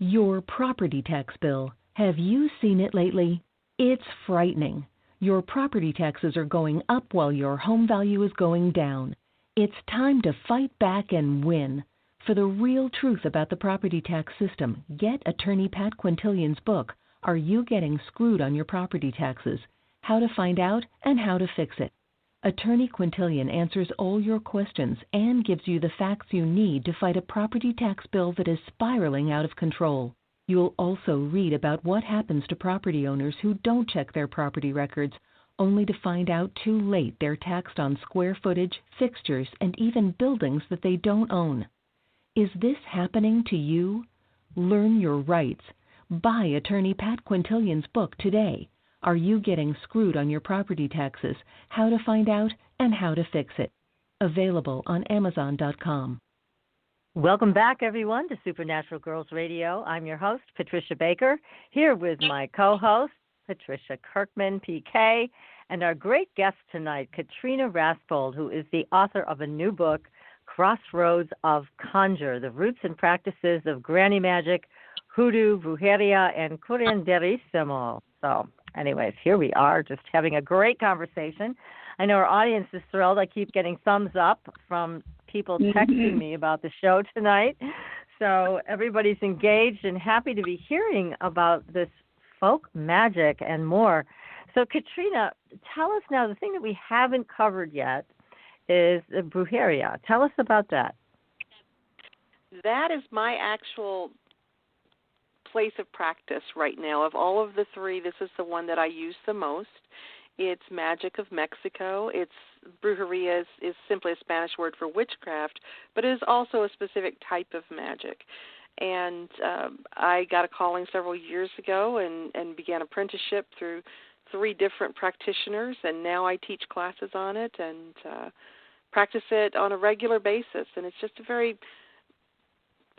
Your property tax bill. Have you seen it lately? It's frightening. Your property taxes are going up while your home value is going down. It's time to fight back and win. For the real truth about the property tax system, get attorney Pat Quintilian's book, Are You Getting Screwed on Your Property Taxes? How to Find Out and How to Fix It. Attorney Quintilian answers all your questions and gives you the facts you need to fight a property tax bill that is spiraling out of control. You'll also read about what happens to property owners who don't check their property records, only to find out too late they're taxed on square footage, fixtures, and even buildings that they don't own. Is this happening to you? Learn your rights. Buy attorney Pat Quintilian's book today. Are You Getting Screwed on Your Property Taxes? How to Find Out and How to Fix It. Available on Amazon.com. Welcome back, everyone, to Supernatural Girls Radio. I'm your host, Patricia Baker, here with my co-host, Patricia Kirkman, PK, and our great guest tonight, Katrina Rasbold, who is the author of a new book, Crossroads of Conjure, the Roots and Practices of Granny Magic, Hoodoo, Brujeria, and Curanderismo. So, anyways, here we are, just having a great conversation. I know our audience is thrilled. I keep getting thumbs up from people texting me about the show tonight. So everybody's engaged and happy to be hearing about this folk magic and more. So, Katrina, tell us now, the thing that we haven't covered yet is the Brujeria. Tell us about that. That is my actual place of practice right now. Of all of the 3, this is the one that I use the most. It's magic of Mexico. Brujeria is simply a Spanish word for witchcraft, but it is also a specific type of magic. And I got a calling several years ago and began apprenticeship through 3 different practitioners, and now I teach classes on it and practice it on a regular basis. And it's just a very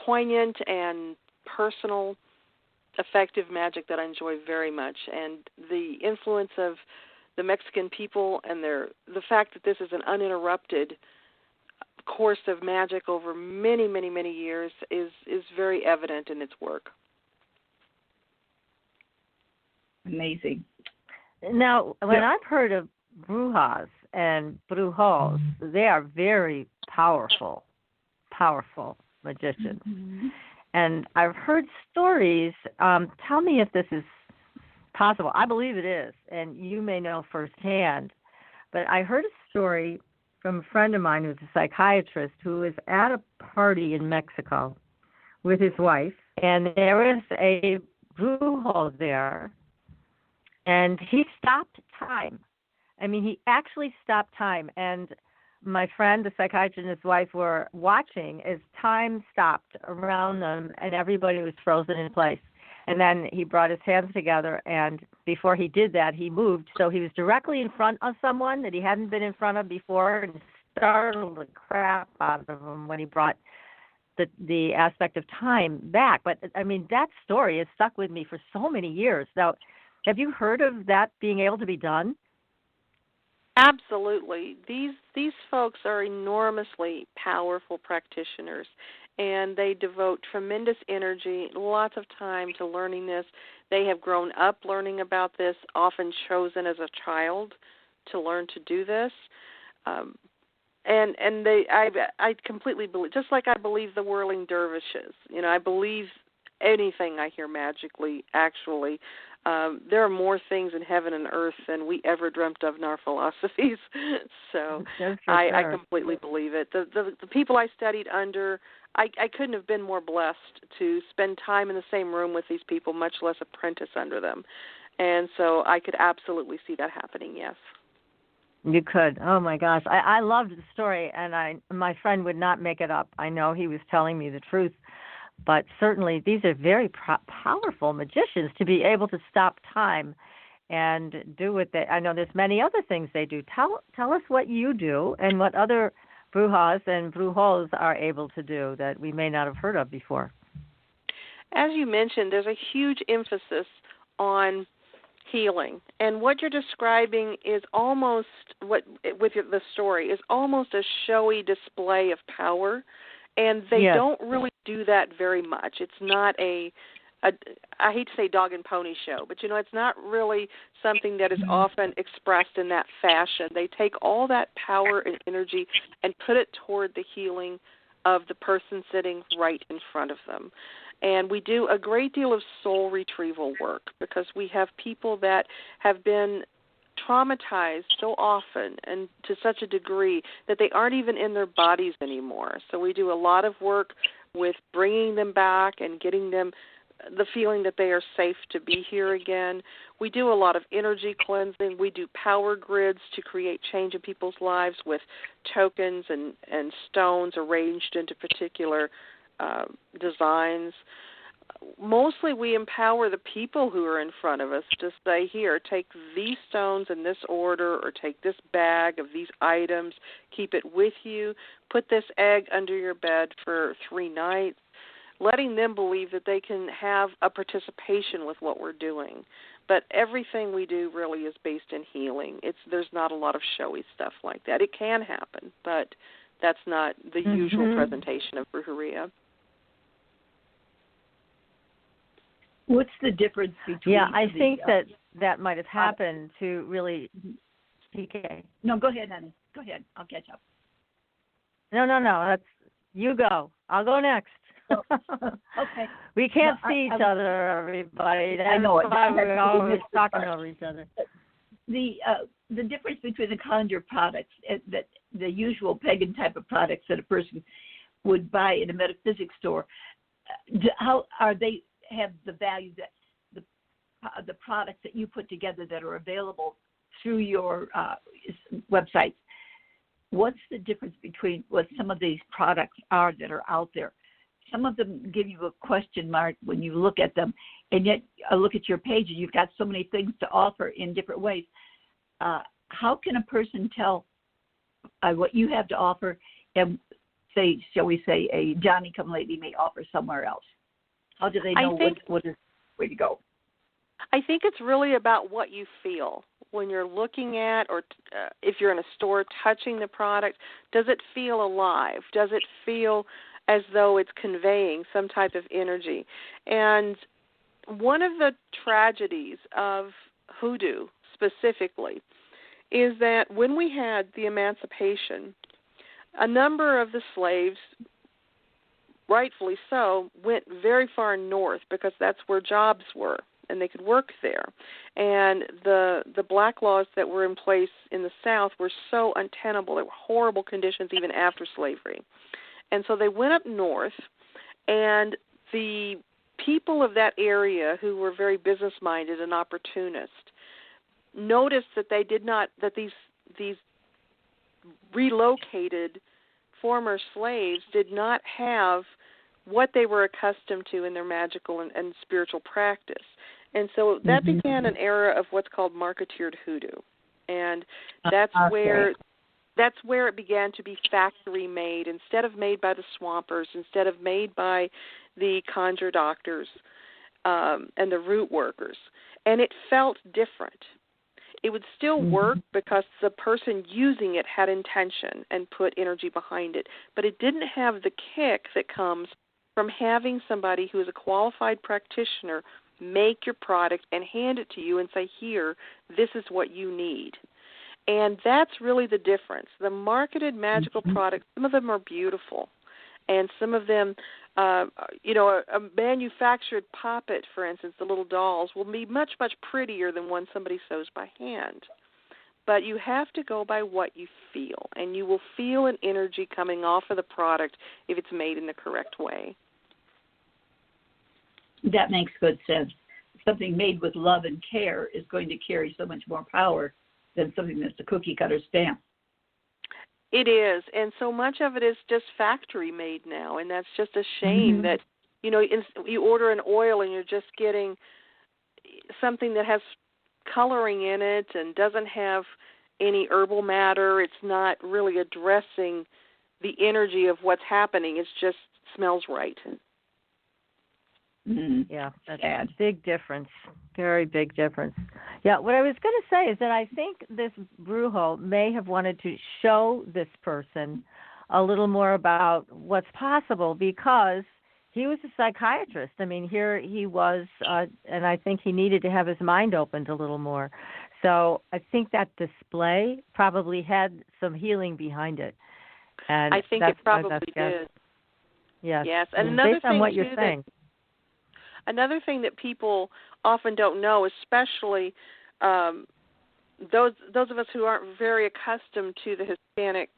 poignant and personal, effective magic that I enjoy very much. And the influence of the Mexican people and the fact that this is an uninterrupted course of magic over many, many, many years is very evident in its work. Amazing. Now, when I've heard of brujas and brujos, they are very powerful magicians. Mm-hmm. And I've heard stories. Tell me if this is possible. I believe it is, and you may know firsthand. But I heard a story from a friend of mine who's a psychiatrist who was at a party in Mexico with his wife, and there was a brujo there, and he stopped time. I mean, he actually stopped time, and my friend, the psychiatrist, and his wife were watching as time stopped around them, and everybody was frozen in place. And then he brought his hands together, and before he did that, he moved. So he was directly in front of someone that he hadn't been in front of before, and startled the crap out of him when he brought the aspect of time back. But, I mean, that story has stuck with me for so many years. Now, have you heard of that being able to be done? Absolutely. These folks are enormously powerful practitioners, and they devote tremendous energy, lots of time to learning this. They have grown up learning about this, often chosen as a child to learn to do this. And I completely believe, just like I believe the whirling dervishes. You know, I believe anything I hear magically, actually. There are more things in heaven and earth than we ever dreamt of in our philosophies. So I completely believe it. The people I studied under, I couldn't have been more blessed to spend time in the same room with these people, much less apprentice under them. And so I could absolutely see that happening, yes. You could. Oh, my gosh. I loved the story, and my friend would not make it up. I know he was telling me the truth. But certainly these are very powerful magicians to be able to stop time and do what they – I know there's many other things they do. Tell us what you do and what other brujas and brujos are able to do that we may not have heard of before. As you mentioned, there's a huge emphasis on healing. And what you're describing is almost – with the story is almost a showy display of power. And they don't really do that very much. It's not I hate to say dog and pony show, but, you know, it's not really something that is often expressed in that fashion. They take all that power and energy and put it toward the healing of the person sitting right in front of them. And we do a great deal of soul retrieval work because we have people that have been traumatized so often and to such a degree that they aren't even in their bodies anymore. So we do a lot of work with bringing them back and getting them the feeling that they are safe to be here again. We do a lot of energy cleansing. We do power grids to create change in people's lives with tokens and stones arranged into particular designs. Mostly we empower the people who are in front of us to say, here, take these stones in this order or take this bag of these items, keep it with you, put this egg under your bed for 3 nights, letting them believe that they can have a participation with what we're doing. But everything we do really is based in healing. There's not a lot of showy stuff like that. It can happen, but that's not the usual presentation of brujeria. What's the difference between? Yeah, I think that might have happened to really. PK. No, go ahead, honey. Go ahead. I'll catch up. No. That's you go. I'll go next. Okay. We can't see each other, everybody. That's I know it. Why we're always talking over each other. The difference between the Conjure products, that the usual pagan type of products that a person would buy in a metaphysics store, how are they? Have the value that the products that you put together that are available through your websites. What's the difference between what some of these products are that are out there? Some of them give you a question mark when you look at them, and yet I look at your page and you've got so many things to offer in different ways. How can a person tell what you have to offer and say, shall we say, a Johnny-come-lately may offer somewhere else? How do they know what is the way to go? I think it's really about what you feel when you're looking at, or if you're in a store touching the product. Does it feel alive? Does it feel as though it's conveying some type of energy? And one of the tragedies of hoodoo specifically is that when we had the emancipation, a number of the slaves rightfully so, went very far north because that's where jobs were, and they could work there. And the black laws that were in place in the South were so untenable. There were horrible conditions even after slavery. And so they went up north, and the people of that area who were very business-minded and opportunist noticed that these relocated former slaves did not have what they were accustomed to in their magical and spiritual practice. And so that began an era of what's called marketeered hoodoo. And that's where it began to be factory made, instead of made by the swampers, instead of made by the conjure doctors and the root workers. And it felt different. It would still work because the person using it had intention and put energy behind it, but it didn't have the kick that comes from having somebody who is a qualified practitioner make your product and hand it to you and say, here, this is what you need. And that's really the difference. The marketed magical products, some of them are beautiful, and some of them, a manufactured poppet, for instance, the little dolls, will be much, much prettier than one somebody sews by hand. But you have to go by what you feel, and you will feel an energy coming off of the product if it's made in the correct way. That makes good sense. Something made with love and care is going to carry so much more power than something that's a cookie-cutter stamp. It is, and so much of it is just factory made now, and that's just a shame that, you order an oil and you're just getting something that has coloring in it and doesn't have any herbal matter. It's not really addressing the energy of what's happening. It just smells right. Yeah, that's sad. a big difference. Very big difference. Yeah, what I was going to say is that I think this Brujo may have wanted to show this person a little more about what's possible, because he was a psychiatrist. I mean, here he was, and I think he needed to have his mind opened a little more. So I think that display probably had some healing behind it. And I think it probably did. Yes. Yes, and another based thing on what you're saying. Another thing that people often don't know, especially those of us who aren't very accustomed to the Hispanic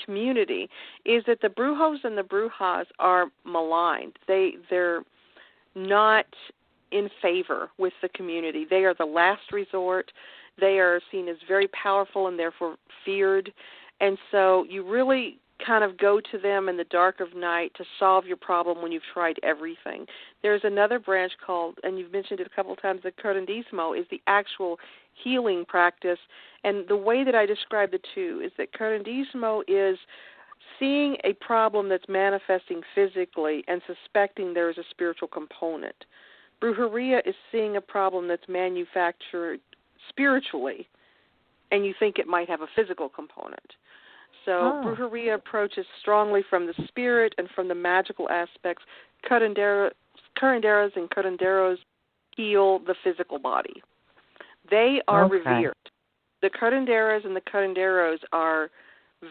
community, is that the Brujos and the Brujas are maligned. They're not in favor with the community. They are the last resort. They are seen as very powerful and therefore feared. And so you really kind of go to them in the dark of night to solve your problem when you've tried everything. There's another branch called, and you've mentioned it a couple of times, the curandismo is the actual healing practice. And the way that I describe the two is that curandismo is seeing a problem that's manifesting physically and suspecting there is a spiritual component. Brujeria is seeing a problem that's manufactured spiritually, and you think it might have a physical component. So Brujeria approaches strongly from the spirit and from the magical aspects. Curanderas and curanderos heal the physical body. They are revered. The curanderas and the curanderos are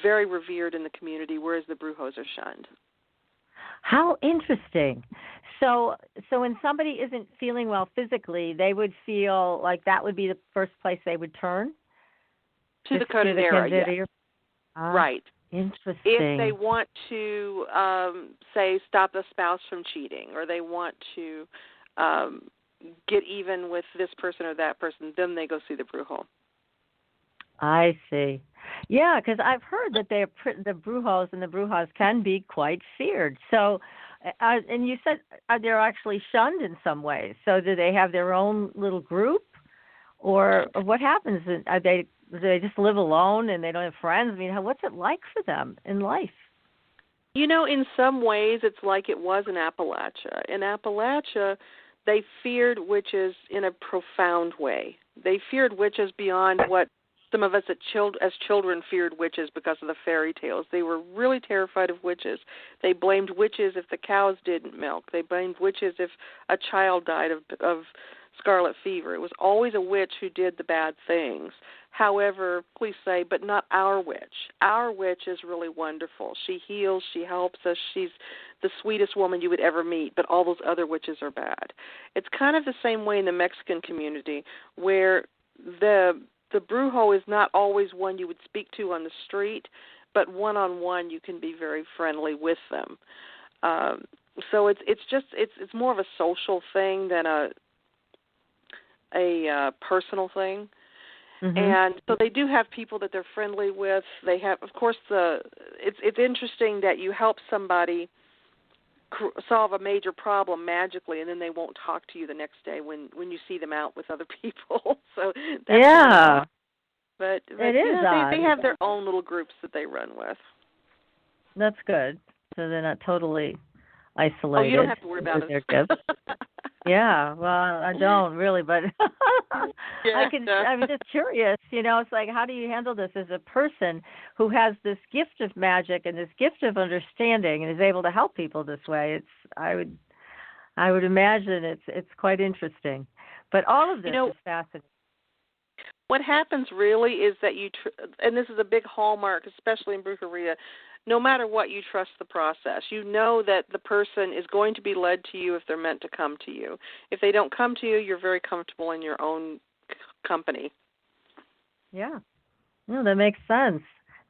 very revered in the community, whereas the Brujos are shunned. How interesting. So when somebody isn't feeling well physically, they would feel like that would be the first place they would turn? To the curandera, yes. Right. Interesting. If they want to, say, stop the spouse from cheating, or they want to get even with this person or that person, then they go see the Brujo. I see. Yeah, because I've heard that the Brujos and the Brujas can be quite feared. So, and you said they're actually shunned in some ways. So do they have their own little group? Or what happens? Do they just live alone and they don't have friends? I mean, what's it like for them in life? In some ways it's like it was in Appalachia. In Appalachia, they feared witches in a profound way. They feared witches beyond what some of us as children feared witches because of the fairy tales. They were really terrified of witches. They blamed witches if the cows didn't milk. They blamed witches if a child died of scarlet fever. It was always a witch who did the bad things. However, please say, but not our witch. Our witch is really wonderful. She heals, she helps us, she's the sweetest woman you would ever meet, but all those other witches are bad. It's kind of the same way in the Mexican community, where the brujo is not always one you would speak to on the street, but one-on-one you can be very friendly with them. So it's more of a social thing than a personal thing. Mm-hmm. And so they do have people that they're friendly with. They have, of course, it's interesting that you help somebody solve a major problem magically, and then they won't talk to you the next day when you see them out with other people. So that's yeah, but it is odd. They have their own little groups that they run with. That's good. So they're not totally isolated. Oh, you don't have to worry about their gifts. Yeah, well, I don't really, but I'm just curious, it's like, how do you handle this as a person who has this gift of magic and this gift of understanding and is able to help people this way? I would imagine it's quite interesting. But all of this is fascinating. What happens really is that and this is a big hallmark, especially in brujeria, no matter what, you trust the process. You know that the person is going to be led to you if they're meant to come to you. If they don't come to you, you're very comfortable in your own company. Yeah. No, that makes sense.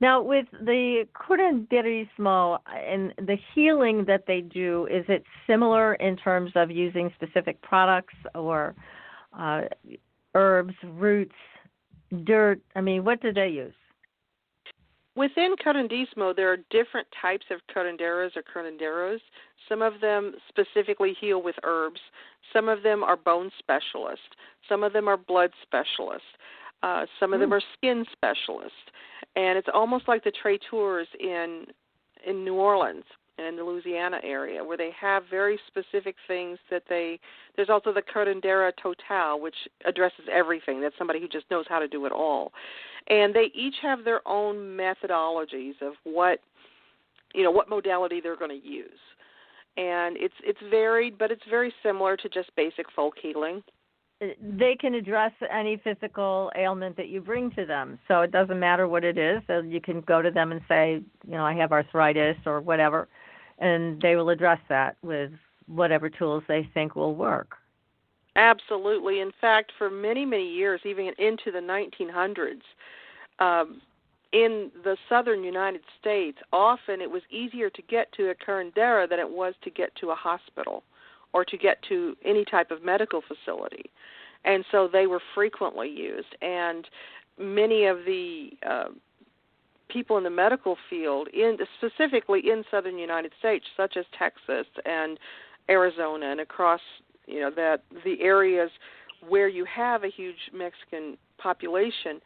Now, with the curanderismo and the healing that they do, is it similar in terms of using specific products or herbs, roots, dirt? I mean, what do they use? Within curandismo, there are different types of curanderas or curanderos. Some of them specifically heal with herbs. Some of them are bone specialists. Some of them are blood specialists. Some of them are skin specialists. And it's almost like the traiteurs in New Orleans and in the Louisiana area, where they have very specific things that there's also the curandera total, which addresses everything. That's somebody who just knows how to do it all. And they each have their own methodologies of what modality they're going to use. And it's varied, but it's very similar to just basic folk healing. They can address any physical ailment that you bring to them. So it doesn't matter what it is. So you can go to them and say, I have arthritis or whatever, and they will address that with whatever tools they think will work. Absolutely. In fact, for many, many years, even into the 1900s, in the southern United States, often it was easier to get to a curandera than it was to get to a hospital or to get to any type of medical facility. And so they were frequently used. And many of the people in the medical field, specifically in southern United States, such as Texas and Arizona and across, that the areas where you have a huge Mexican population,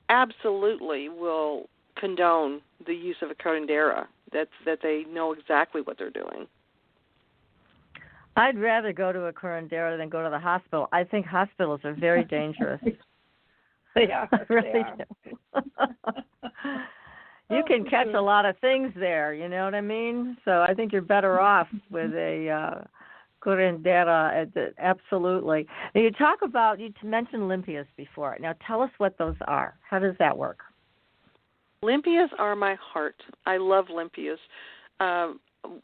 absolutely will condone the use of a curandera, that they know exactly what they're doing. I'd rather go to a curandera than go to the hospital. I think hospitals are very dangerous. They are. Really do. You can catch a lot of things there, you know what I mean? So I think you're better off with a curandera. Absolutely. Now you mentioned limpias before. Now tell us what those are. How does that work? Limpias are my heart. I love limpias.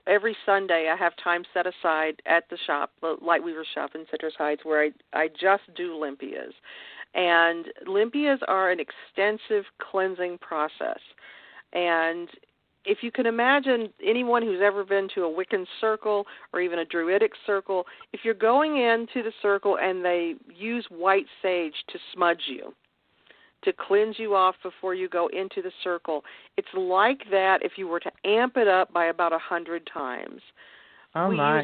Every Sunday I have time set aside at the shop, the Lightweaver shop in Citrus Heights, where I just do limpias. And limpias are an extensive cleansing process. And if you can imagine anyone who's ever been to a Wiccan circle or even a Druidic circle, if you're going into the circle and they use white sage to smudge you, to cleanse you off before you go into the circle, it's like that if you were to amp it up by about 100 times. Oh, my.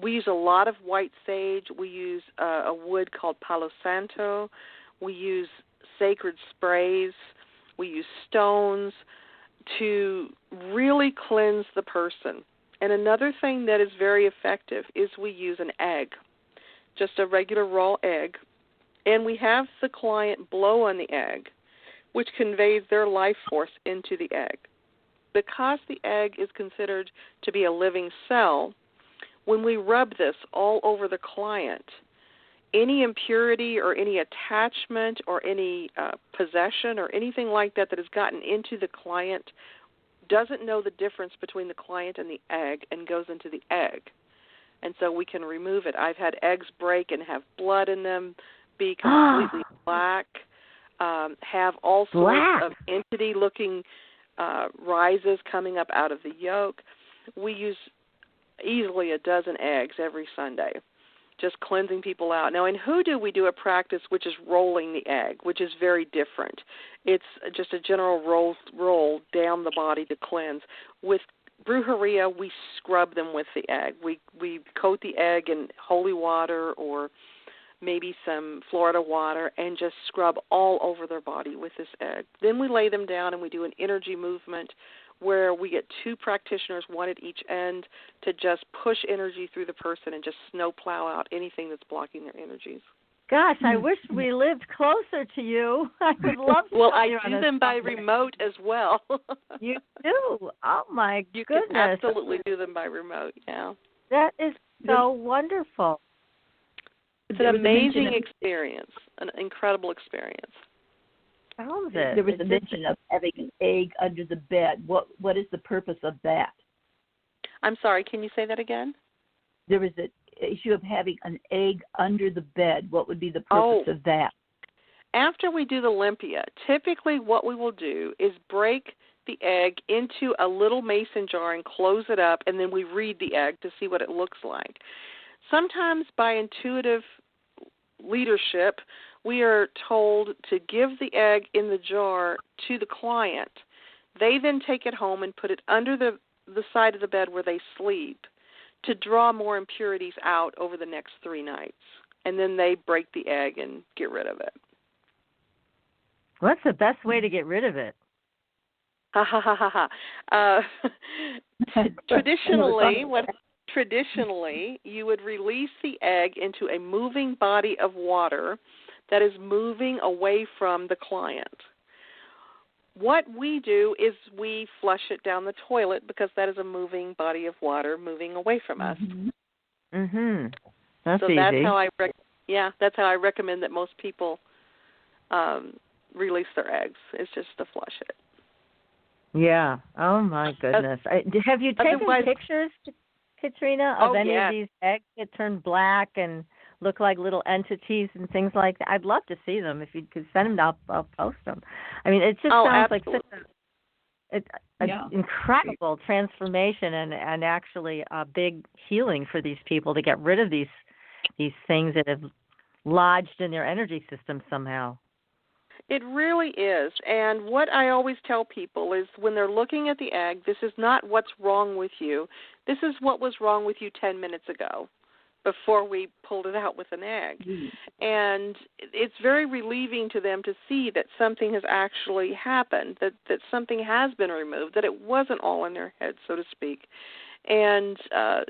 We use a lot of white sage. We use a wood called Palo Santo. We use sacred sprays. We use stones to really cleanse the person. And another thing that is very effective is we use an egg, just a regular raw egg, and we have the client blow on the egg, which conveys their life force into the egg. Because the egg is considered to be a living cell, when we rub this all over the client, any impurity or any attachment or any possession or anything like that has gotten into the client doesn't know the difference between the client and the egg and goes into the egg. And so we can remove it. I've had eggs break and have blood in them, be completely black, have all sorts of entity-looking rises coming up out of the yolk. We use easily a dozen eggs every Sunday, just cleansing people out. Now, in Hoodoo, we do a practice which is rolling the egg, which is very different. It's just a general roll down the body to cleanse. With Brujeria, we scrub them with the egg. We coat the egg in holy water or maybe some Florida water and just scrub all over their body with this egg. Then we lay them down and we do an energy movement where we get 2 practitioners, one at each end, to just push energy through the person and just snowplow out anything that's blocking their energies. Gosh, I wish we lived closer to you. I would love to. Well, I do them by remote as well. You do? Oh, my goodness. You can absolutely do them by remote, yeah. That is so wonderful. It's an amazing experience, an incredible experience. There was a mention of having an egg under the bed. What is the purpose of that? I'm sorry, can you say that again? There was an issue of having an egg under the bed. What would be the purpose of that? After we do the limpia, typically what we will do is break the egg into a little mason jar and close it up, and then we read the egg to see what it looks like. Sometimes by intuitive leadership, we are told to give the egg in the jar to the client. They then take it home and put it under the side of the bed where they sleep to draw more impurities out over the next 3 nights. And then they break the egg and get rid of it. What's the best way to get rid of it? Ha ha ha ha ha. Traditionally, you would release the egg into a moving body of water that is moving away from the client. What we do is we flush it down the toilet because that is a moving body of water moving away from us. That's so easy. That's how I recommend that most people release their eggs. It's just to flush it. Yeah. Oh my goodness. Have you taken pictures, Katrina, of any of these eggs that turn black and look like little entities and things like that? I'd love to see them. If you could send them, I'll post them. I mean, it just sounds like such an incredible transformation and actually a big healing for these people to get rid of these things that have lodged in their energy system somehow. It really is. And what I always tell people is when they're looking at the egg, this is not what's wrong with you. This is what was wrong with you 10 minutes ago before we pulled it out with an egg. And it's very relieving to them to see that something has actually happened, that something has been removed, that it wasn't all in their head, so to speak. And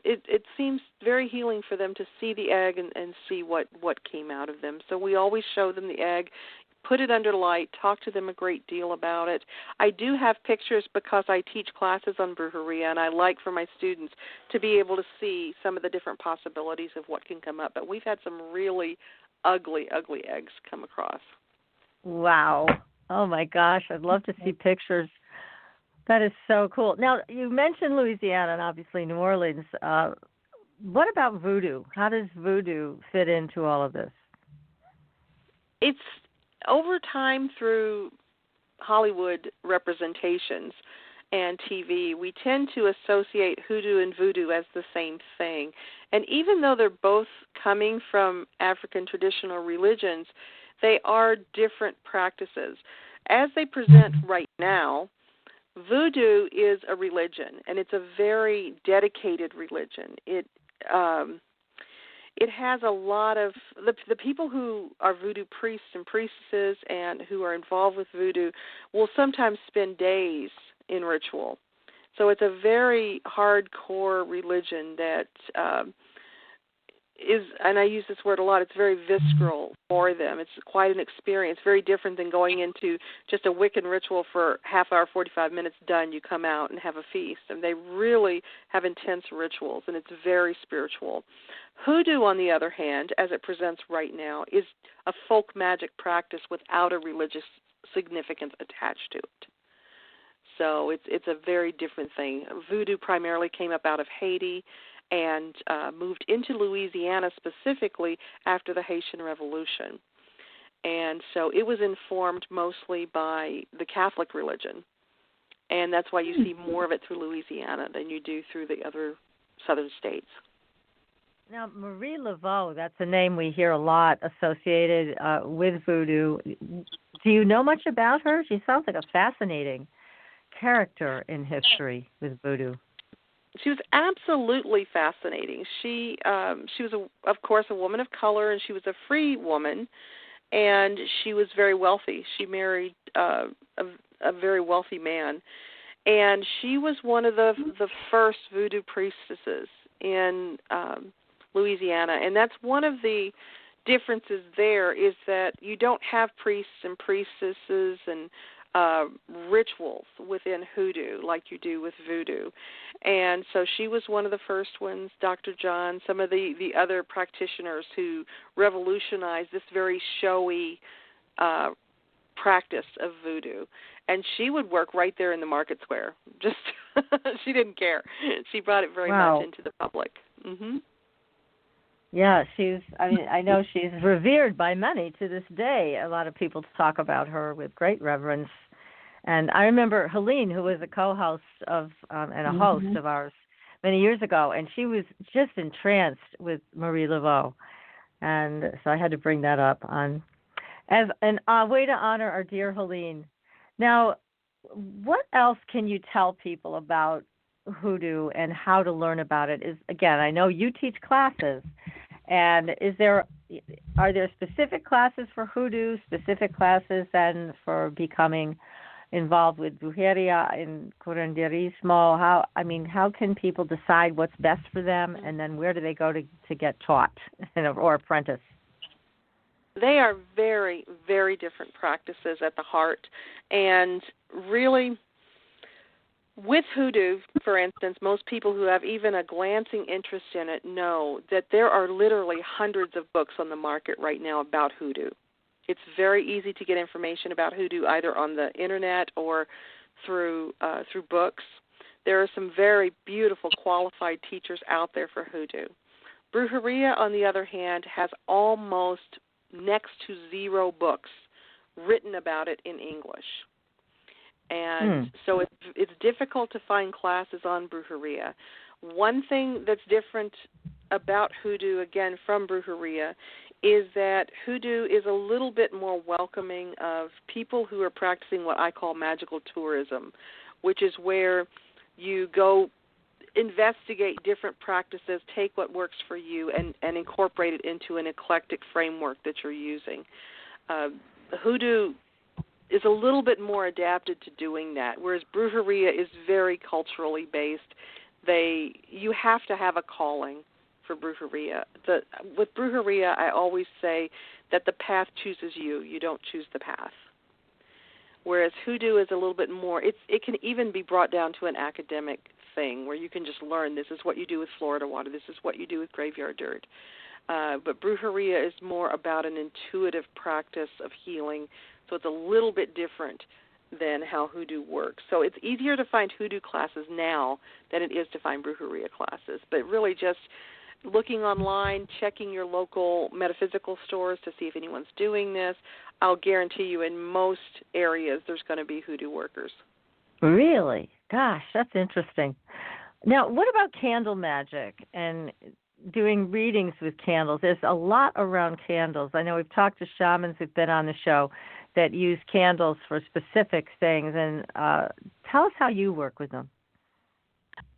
it seems very healing for them to see the egg and see what came out of them. So we always show them the egg, put it under light, talk to them a great deal about it. I do have pictures because I teach classes on Brujeria, and I like for my students to be able to see some of the different possibilities of what can come up. But we've had some really ugly, ugly eggs come across. Wow. Oh, my gosh. I'd love to see pictures. That is so cool. Now, you mentioned Louisiana and obviously New Orleans. What about voodoo? How does voodoo fit into all of this? It's over time through Hollywood representations and TV, we tend to associate hoodoo and voodoo as the same thing. And even though they're both coming from African traditional religions, they are different practices. As they present right now, voodoo is a religion, and it's a very dedicated religion. It has a lot of the people who are voodoo priests and priestesses and who are involved with voodoo will sometimes spend days in ritual. So it's a very hardcore religion that is, and I use this word a lot, it's very visceral for them. It's quite an experience, very different than going into just a Wiccan ritual for half hour, 45 minutes, done, you come out and have a feast. And they really have intense rituals, and it's very spiritual. Hoodoo, on the other hand, as it presents right now, is a folk magic practice without a religious significance attached to it. So it's a very different thing. Voodoo primarily came up out of Haiti and moved into Louisiana specifically after the Haitian Revolution. And so it was informed mostly by the Catholic religion. And that's why you see more of it through Louisiana than you do through the other southern states. Now, Marie Laveau, that's a name we hear a lot associated with voodoo. Do you know much about her? She sounds like a fascinating character in history with voodoo. She was absolutely fascinating. She was, of course, a woman of color, and she was a free woman, and she was very wealthy. She married a very wealthy man, and she was one of the first voodoo priestesses in Louisiana, and that's one of the differences there is that you don't have priests and priestesses and rituals within hoodoo like you do with voodoo. And so she was one of the first ones, Dr. John, some of the other practitioners who revolutionized this very showy practice of voodoo. And she would work right there in the market square. Just she didn't care. She brought it very much into the public. Mm-hmm. Yeah, I know she's revered by many to this day. A lot of people talk about her with great reverence. And I remember Helene, who was a co-host of and a host of ours many years ago, and she was just entranced with Marie Laveau. And so I had to bring that up as a way to honor our dear Helene. Now, what else can you tell people about hoodoo and how to learn about it? Again, I know you teach classes, and are there specific classes for hoodoo, specific classes then for becoming involved with brujeria and curanderismo? How can people decide what's best for them, and then where do they go to get taught or apprentice? They are very, very different practices at the heart, and really, with hoodoo, for instance, most people who have even a glancing interest in it know that there are literally hundreds of books on the market right now about hoodoo. It's very easy to get information about hoodoo either on the internet or through books. There are some very beautiful, qualified teachers out there for hoodoo. Brujeria, on the other hand, has almost next to zero books written about it in English. And so it's difficult to find classes on brujeria. One thing that's different about hoodoo, again, from brujeria, is that hoodoo is a little bit more welcoming of people who are practicing what I call magical tourism, which is where you go investigate different practices, take what works for you, and incorporate it into an eclectic framework that you're using. Hoodoo is a little bit more adapted to doing that, whereas brujeria is very culturally based. You have to have a calling for brujeria. With brujeria, I always say that the path chooses you. You don't choose the path. Whereas hoodoo is a little bit more, it can even be brought down to an academic thing where you can just learn this is what you do with Florida water, this is what you do with graveyard dirt. But brujeria is more about an intuitive practice of healing, so it's a little bit different than how hoodoo works. So it's easier to find hoodoo classes now than it is to find brujeria classes. But really just looking online, checking your local metaphysical stores to see if anyone's doing this, I'll guarantee you in most areas there's going to be hoodoo workers. Really? Gosh, that's interesting. Now, what about candle magic and doing readings with candles? There's a lot around candles. I know we've talked to shamans who've been on the show that use candles for specific things. And tell us how you work with them.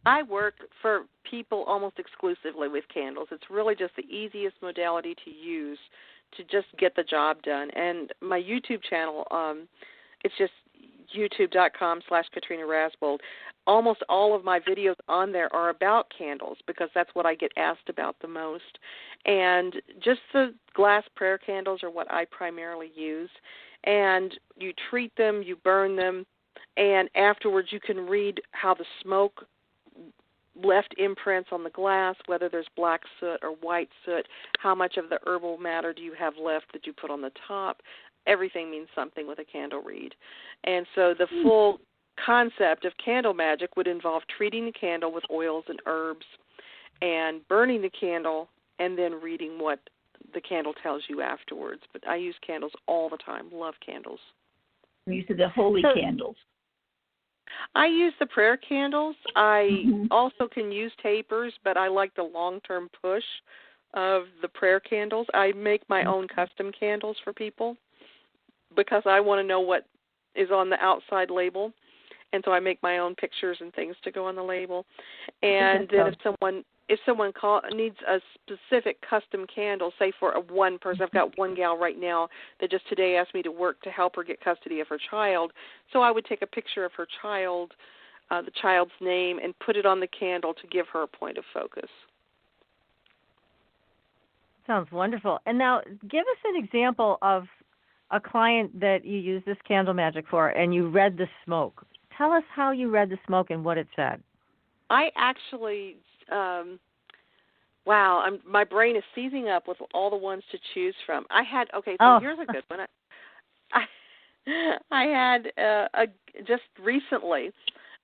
I work for people almost exclusively with candles. It's really just the easiest modality to use to just get the job done. And my YouTube channel, it's just youtube.com/Katrina Rasbold. Almost all of my videos on there are about candles because that's what I get asked about the most. And just the glass prayer candles are what I primarily use. And you treat them, you burn them, and afterwards you can read how the smoke left imprints on the glass, whether there's black soot or white soot, how much of the herbal matter do you have left that you put on the top. Everything means something with a candle read. And so the full concept of candle magic would involve treating the candle with oils and herbs and burning the candle and then reading what the candle tells you afterwards. But I use candles all the time. Love candles. You said the holy candles. I use the prayer candles. I also can use tapers, but I like the long-term push of the prayer candles. I make my own custom candles for people because I want to know what is on the outside label. And so I make my own pictures and things to go on the label. And then if someone needs a specific custom candle, say for one person, I've got one gal right now that just today asked me to work to help her get custody of her child. So I would take a picture of her child, the child's name, and put it on the candle to give her a point of focus. Sounds wonderful. And now give us an example of a client that you used this candle magic for and you read the smoke. Tell us how you read the smoke and what it said. I actually, my brain is seizing up with all the ones to choose from. Here's a good one. I had just recently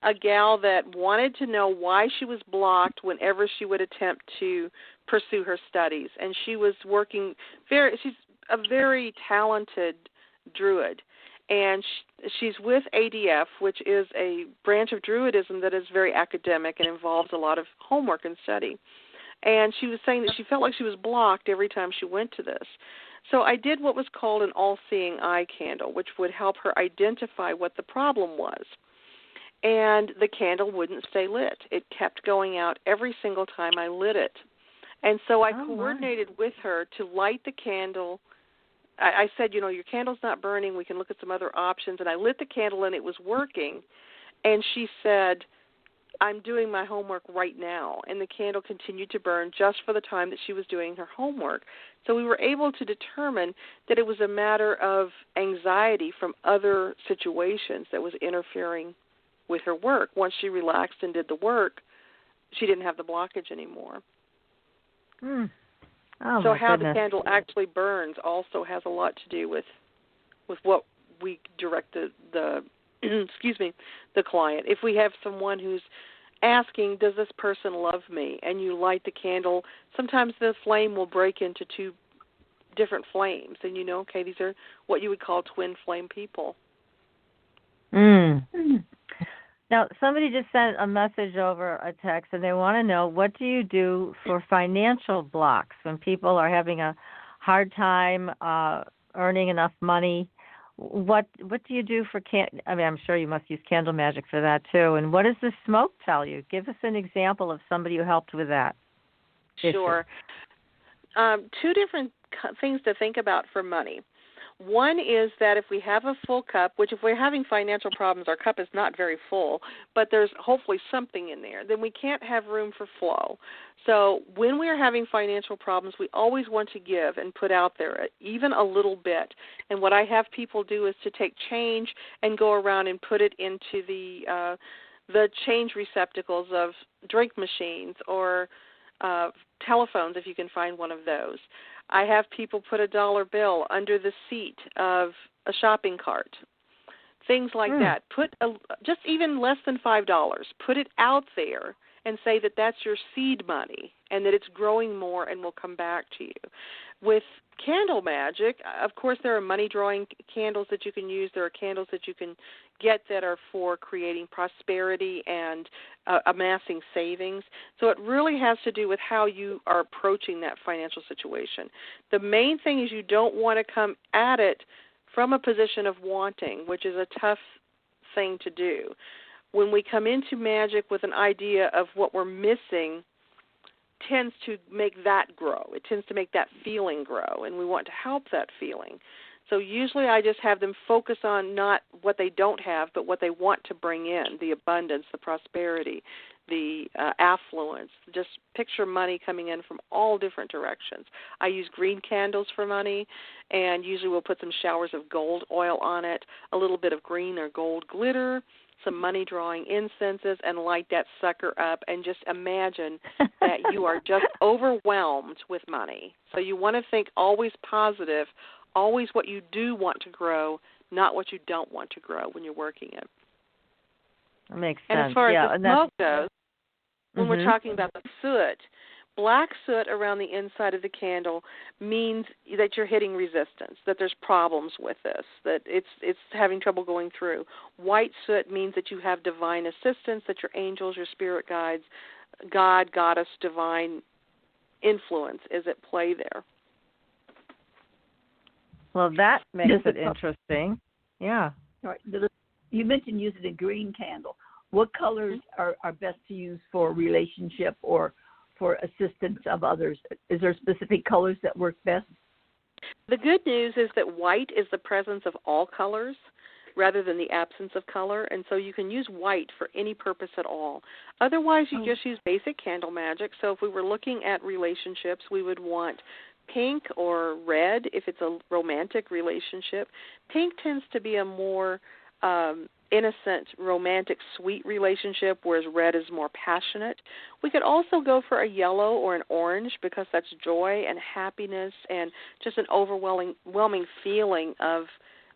a gal that wanted to know why she was blocked whenever she would attempt to pursue her studies. And she was working she's a very talented druid. And she's with ADF, which is a branch of Druidism that is very academic and involves a lot of homework and study. And she was saying that she felt like she was blocked every time she went to this. So I did what was called an all-seeing eye candle, which would help her identify what the problem was. And the candle wouldn't stay lit. It kept going out every single time I lit it. And so I coordinated with her to light the candle. I said, your candle's not burning. We can look at some other options. And I lit the candle, and it was working. And she said, I'm doing my homework right now. And the candle continued to burn just for the time that she was doing her homework. So we were able to determine that it was a matter of anxiety from other situations that was interfering with her work. Once she relaxed and did the work, she didn't have the blockage anymore. So how the candle actually burns also has a lot to do with what we direct the the client. If we have someone who's asking, does this person love me? And you light the candle, sometimes the flame will break into two different flames. And these are what you would call twin flame people. Now, somebody just sent a message over a text, and they want to know, what do you do for financial blocks when people are having a hard time earning enough money? What do you do for I'm sure you must use candle magic for that too. And what does the smoke tell you? Give us an example of somebody who helped with that. Sure. Two different things to think about for money. One is that if we have a full cup, which if we're having financial problems, our cup is not very full, but there's hopefully something in there, then we can't have room for flow. So when we're having financial problems, we always want to give and put out there even a little bit. And what I have people do is to take change and go around and put it into the change receptacles of drink machines or telephones, if you can find one of those. I have people put a dollar bill under the seat of a shopping cart, things like that. Put just even less than $5. Put it out there and say that that's your seed money and that it's growing more and will come back to you. With candle magic, of course, there are money-drawing candles that you can use. There are candles that you can get that are for creating prosperity and amassing savings. So it really has to do with how you are approaching that financial situation. The main thing is you don't want to come at it from a position of wanting, which is a tough thing to do. When we come into magic with an idea of what we're missing, tends to make that grow. It tends to make that feeling grow, and we want to help that feeling. So usually I just have them focus on not what they don't have, but what they want to bring in, the abundance, the prosperity, the affluence. Just picture money coming in from all different directions. I use green candles for money, and usually we'll put some showers of gold oil on it, a little bit of green or gold glitter, some money-drawing incenses, and light that sucker up, and just imagine that you are just overwhelmed with money. So you want to think always positive, always what you do want to grow, not what you don't want to grow when you're working it. That makes sense. And as far as the smoke goes, when we're talking about the soot, black soot around the inside of the candle means that you're hitting resistance, that there's problems with this, that it's having trouble going through. White soot means that you have divine assistance, that your angels, your spirit guides, God, goddess, divine influence is at play there. Well, that makes it interesting. Yeah. All right. You mentioned using a green candle. What colors are best to use for relationship or for assistance of others? Is there specific colors that work best? The good news is that white is the presence of all colors rather than the absence of color, and so you can use white for any purpose at all. Otherwise, you just use basic candle magic. So if we were looking at relationships, we would want pink or red if it's a romantic relationship. Pink tends to be a more innocent, romantic, sweet relationship, whereas red is more passionate. We could also go for a yellow or an orange because that's joy and happiness and just an overwhelming feeling of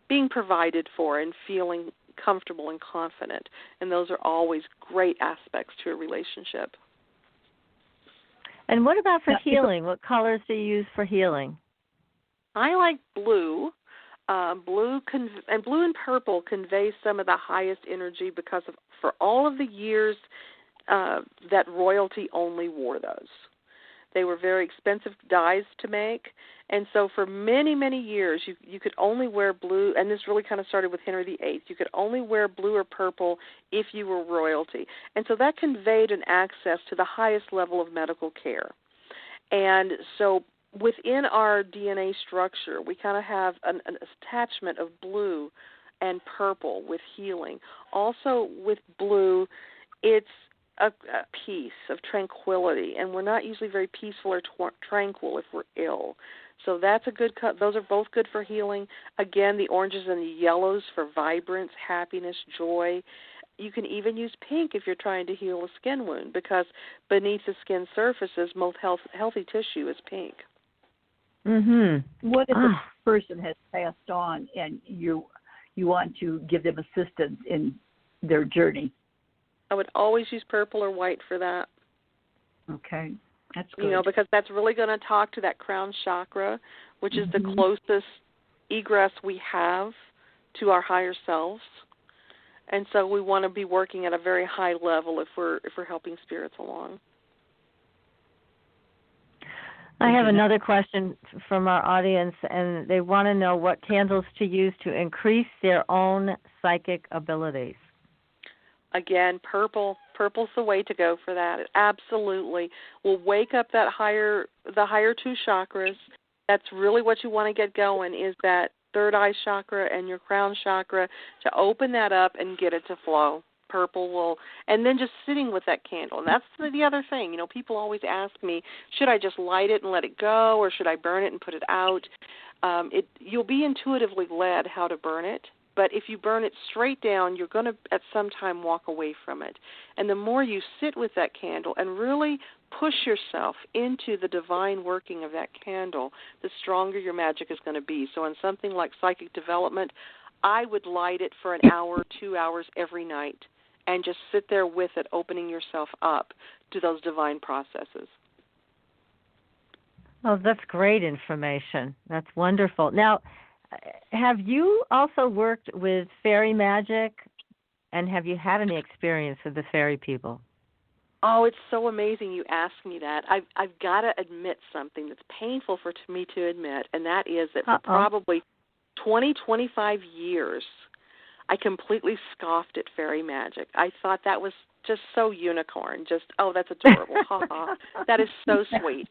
being provided for and feeling comfortable and confident. And those are always great aspects to a relationship. And what about for healing? What colors do you use for healing? I like blue. Blue and purple convey some of the highest energy because for all of the years that royalty only wore those. They were very expensive dyes to make, and so for many, many years you could only wear blue, and this really kind of started with Henry VIII. You could only wear blue or purple if you were royalty, and so that conveyed an access to the highest level of medical care. And so within our DNA structure, we kind of have an attachment of blue and purple with healing. Also with blue, it's a peace of tranquility, and we're not usually very peaceful or tranquil if we're ill. So that's a good cut. Those are both good for healing. Again, the oranges and the yellows for vibrance, happiness, joy. You can even use pink if you're trying to heal a skin wound because beneath the skin surfaces, most healthy tissue is pink. Mm-hmm. What if a person has passed on and you want to give them assistance in their journey? I would always use purple or white for that. Okay, that's good. Because that's really going to talk to that crown chakra, which is the closest egress we have to our higher selves. And so we want to be working at a very high level if we're helping spirits along. I have another question from our audience, and they want to know what candles to use to increase their own psychic abilities. Again, purple. Purple's the way to go for that. It absolutely will wake up the higher two chakras. That's really what you want to get going is that third eye chakra and your crown chakra to open that up and get it to flow. Purple will, and then just sitting with that candle. And that's the other thing. People always ask me, should I just light it and let it go, or should I burn it and put it out? You'll be intuitively led how to burn it. But if you burn it straight down, you're going to at some time walk away from it. And the more you sit with that candle and really push yourself into the divine working of that candle, the stronger your magic is going to be. So in something like psychic development, I would light it for an hour, 2 hours every night and just sit there with it, opening yourself up to those divine processes. Oh, that's great information. That's wonderful. Now, have you also worked with fairy magic, and have you had any experience with the fairy people? Oh, it's so amazing you asked me that. I've got to admit something that's painful for me to admit, and that is that for probably 20, 25 years, I completely scoffed at fairy magic. I thought that was just so unicorn. Just, oh, that's adorable. Ha ha. That is so sweet.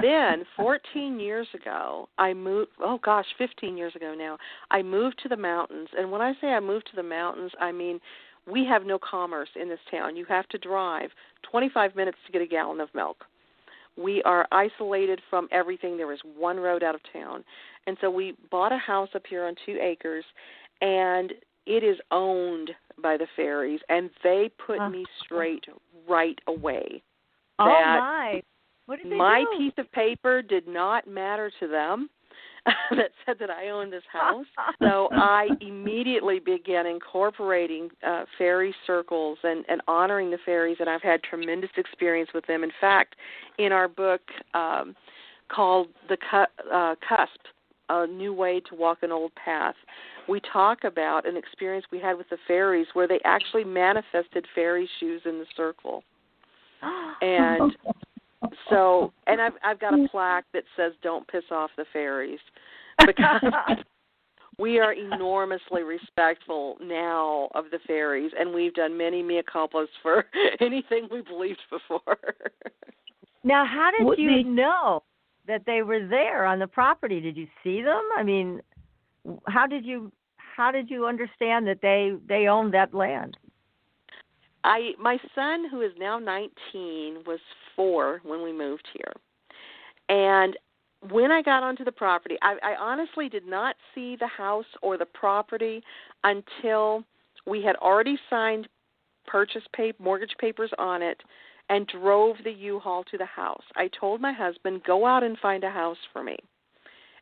Then 14 years ago, I moved, 15 years ago now, I moved to the mountains. And when I say I moved to the mountains, I mean we have no commerce in this town. You have to drive 25 minutes to get a gallon of milk. We are isolated from everything. There is one road out of town. And so we bought a house up here on 2 acres, and it is owned by the fairies, and they put me straight right away. Oh, my. What did they do? My piece of paper did not matter to them that said that I owned this house. So I immediately began incorporating fairy circles and honoring the fairies, and I've had tremendous experience with them. In fact, in our book called The Cusp, A New Way to Walk an Old Path, we talk about an experience we had with the fairies where they actually manifested fairy shoes in the circle. And so, and I've got a plaque that says, "Don't piss off the fairies," because we are enormously respectful now of the fairies, and we've done many mea culpas for anything we believed before. Now, how did you know that they were there on the property? Did you see them? I mean, how did you understand that they owned that land? My son, who is now 19, was 4 when we moved here. And when I got onto the property, I honestly did not see the house or the property until we had already signed mortgage papers on it and drove the U-Haul to the house. I told my husband, go out and find a house for me.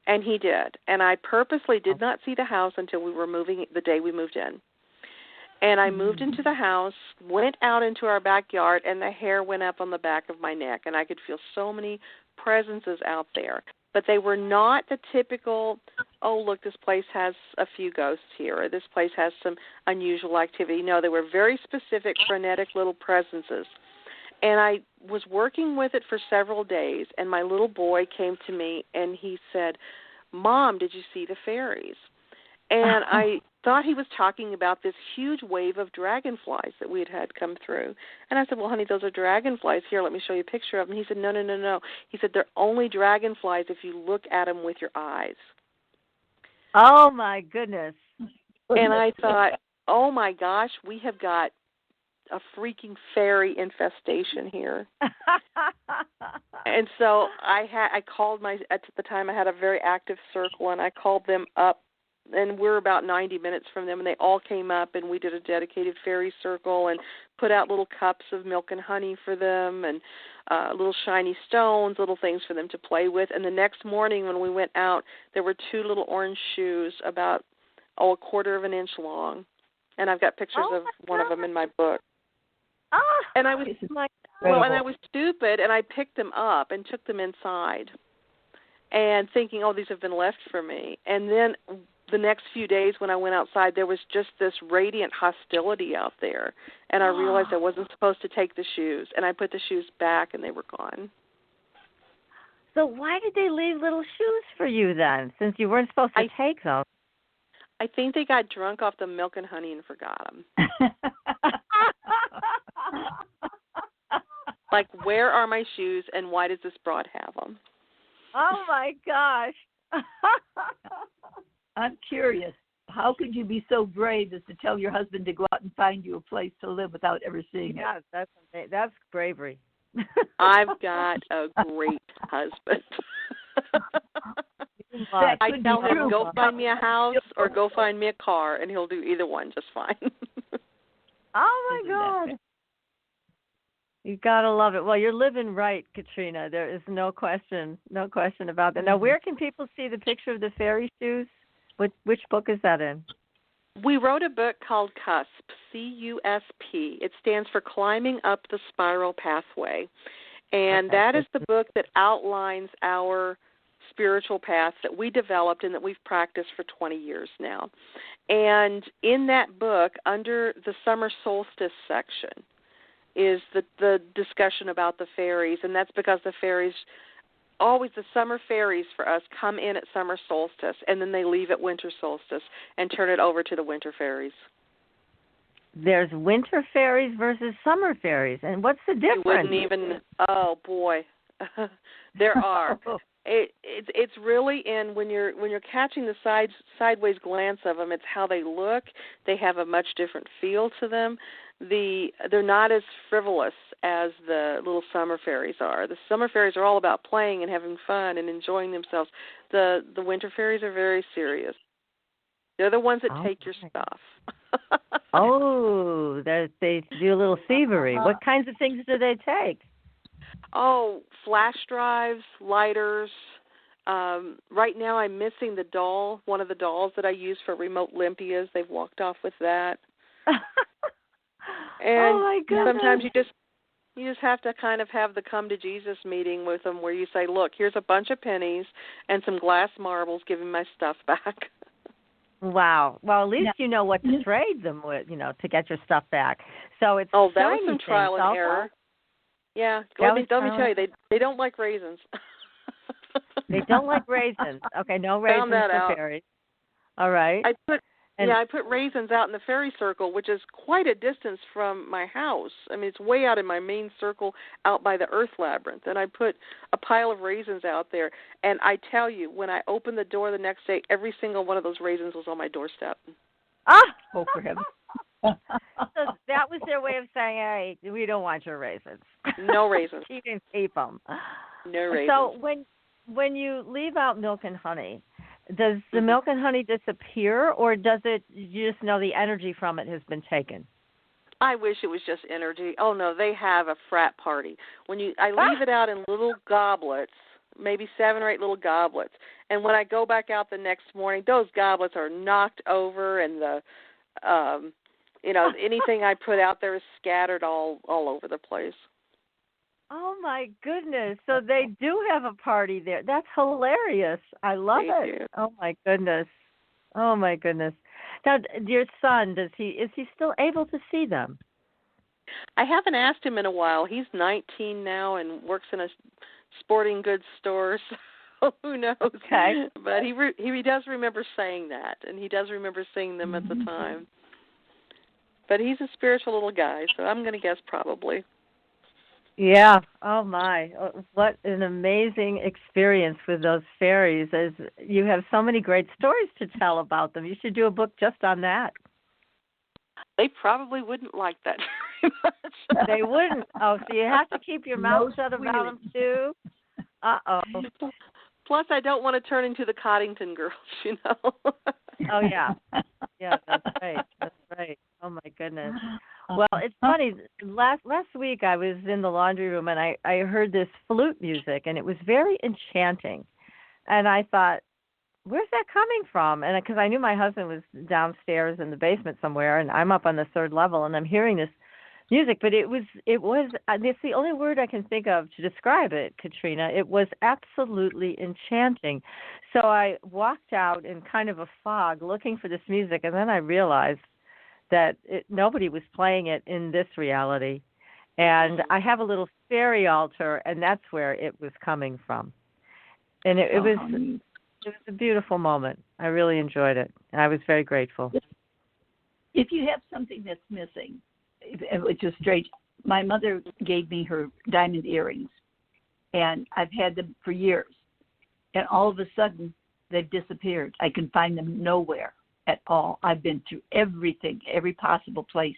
And he did. And I purposely did not see the house until we were moving, the day we moved in. And I moved into the house, went out into our backyard, and the hair went up on the back of my neck, and I could feel so many presences out there. But they were not the typical, oh, look, this place has a few ghosts here, or this place has some unusual activity. No, they were very specific, frenetic little presences. And I was working with it for several days, and my little boy came to me, and he said, "Mom, did you see the fairies?" And I thought he was talking about this huge wave of dragonflies that we had come through. And I said, "Well, honey, those are dragonflies. Here, let me show you a picture of them." He said, No. He said, "They're only dragonflies if you look at them with your eyes." Oh, my goodness. And I thought, oh, my gosh, we have got a freaking fairy infestation here. And so I called at the time I had a very active circle, and I called them up, and we're about 90 minutes from them, and they all came up, and we did a dedicated fairy circle and put out little cups of milk and honey for them, and little shiny stones, little things for them to play with. And the next morning when we went out, there were 2 little orange shoes about a quarter of an inch long, and I've got pictures of one of them in my book. Oh, and I was and I was stupid, and I picked them up and took them inside, and thinking, oh, these have been left for me. And then the next few days when I went outside, there was just this radiant hostility out there, and I realized I wasn't supposed to take the shoes, and I put the shoes back, and they were gone. So why did they leave little shoes for you then, since you weren't supposed to take them? I think they got drunk off the milk and honey and forgot them. Like, where are my shoes, and why does this broad have them? Oh, my gosh. I'm curious. How could you be so brave as to tell your husband to go out and find you a place to live without ever seeing it? That's bravery. I've got a great husband. I tell him, go find me a house or go find me a car, and he'll do either one just fine. Oh, my God. You gotta love it. Well, you're living right, Katrina. There is no question about that. Now, where can people see the picture of the fairy shoes? Which book is that in? We wrote a book called CUSP, C-U-S-P. It stands for Climbing Up the Spiral Pathway. And that is the book that outlines our spiritual path that we developed and that we've practiced for 20 years now. And in that book, under the summer solstice section, is the discussion about the fairies, and that's because the fairies, always the summer fairies for us, come in at summer solstice, and then they leave at winter solstice and turn it over to the winter fairies. there's winter fairies versus summer fairies, and what's the difference? You wouldn't even. Oh boy, there are. It's really in when you're catching the sideways glance of them. It's how they look. They have a much different feel to them. They're not as frivolous as the little summer fairies are. The summer fairies are all about playing and having fun and enjoying themselves. The winter fairies are very serious. They're the ones that take your stuff. Oh, they do a little thievery. What kinds of things do they take? Oh, flash drives, lighters. Right now I'm missing the doll, one of the dolls that I use for remote Olympias. They've walked off with that. And oh my goodness. Sometimes you just have to kind of have the come to Jesus meeting with them where you say, look, here's a bunch of pennies and some glass marbles. Give me my stuff back. Wow. Well, at least you know what to trade them with, to get your stuff back. So it's that was some trial and also. error. Yeah, let me tell you, they don't like raisins. They don't like raisins. Okay, no raisins for fairies. All right. I put raisins out in the fairy circle, which is quite a distance from my house. I mean, it's way out in my main circle out by the Earth Labyrinth. And I put a pile of raisins out there. And I tell you, when I opened the door the next day, every single one of those raisins was on my doorstep. Ah! Oh, for heaven. So that was their way of saying, hey, we don't want your raisins. No raisins. You can keep them. No raisins. So when you leave out milk and honey, does the milk and honey disappear, or does it? You just know the energy from it has been taken? I wish it was just energy. Oh no, they have a frat party. I leave it out in little goblets, maybe 7 or 8 little goblets, and when I go back out the next morning, those goblets are knocked over, and anything I put out there is scattered all over the place. Oh, my goodness. So they do have a party there. That's hilarious. I love it. Do. Oh, my goodness. Oh, my goodness. Now, your son, is he still able to see them? I haven't asked him in a while. He's 19 now and works in a sporting goods store, so who knows? Okay. But he does remember saying that, and he does remember seeing them at the time. But he's a spiritual little guy, so I'm going to guess probably. Yeah. Oh, my. What an amazing experience with those fairies. As you have so many great stories to tell about them. You should do a book just on that. They probably wouldn't like that very much. They wouldn't. Oh, so you have to keep your mouth shut about them, too? Uh-oh. Plus, I don't want to turn into the Coddington girls, Oh, yeah. Yeah, that's right. That's right. Oh, my goodness. Well, it's funny. Last week I was in the laundry room and I heard this flute music, and it was very enchanting. And I thought, where's that coming from? And because I knew my husband was downstairs in the basement somewhere, and I'm up on the 3rd level, and I'm hearing this music. But it's the only word I can think of to describe it, Katrina. It was absolutely enchanting. So I walked out in kind of a fog looking for this music, and then I realized that nobody was playing it in this reality. And I have a little fairy altar, and that's where it was coming from. And it was a beautiful moment. I really enjoyed it, and I was very grateful. If you have something that's missing, which is strange, my mother gave me her diamond earrings, and I've had them for years. And all of a sudden, they've disappeared. I can find them nowhere at all. I've been through everything, every possible place.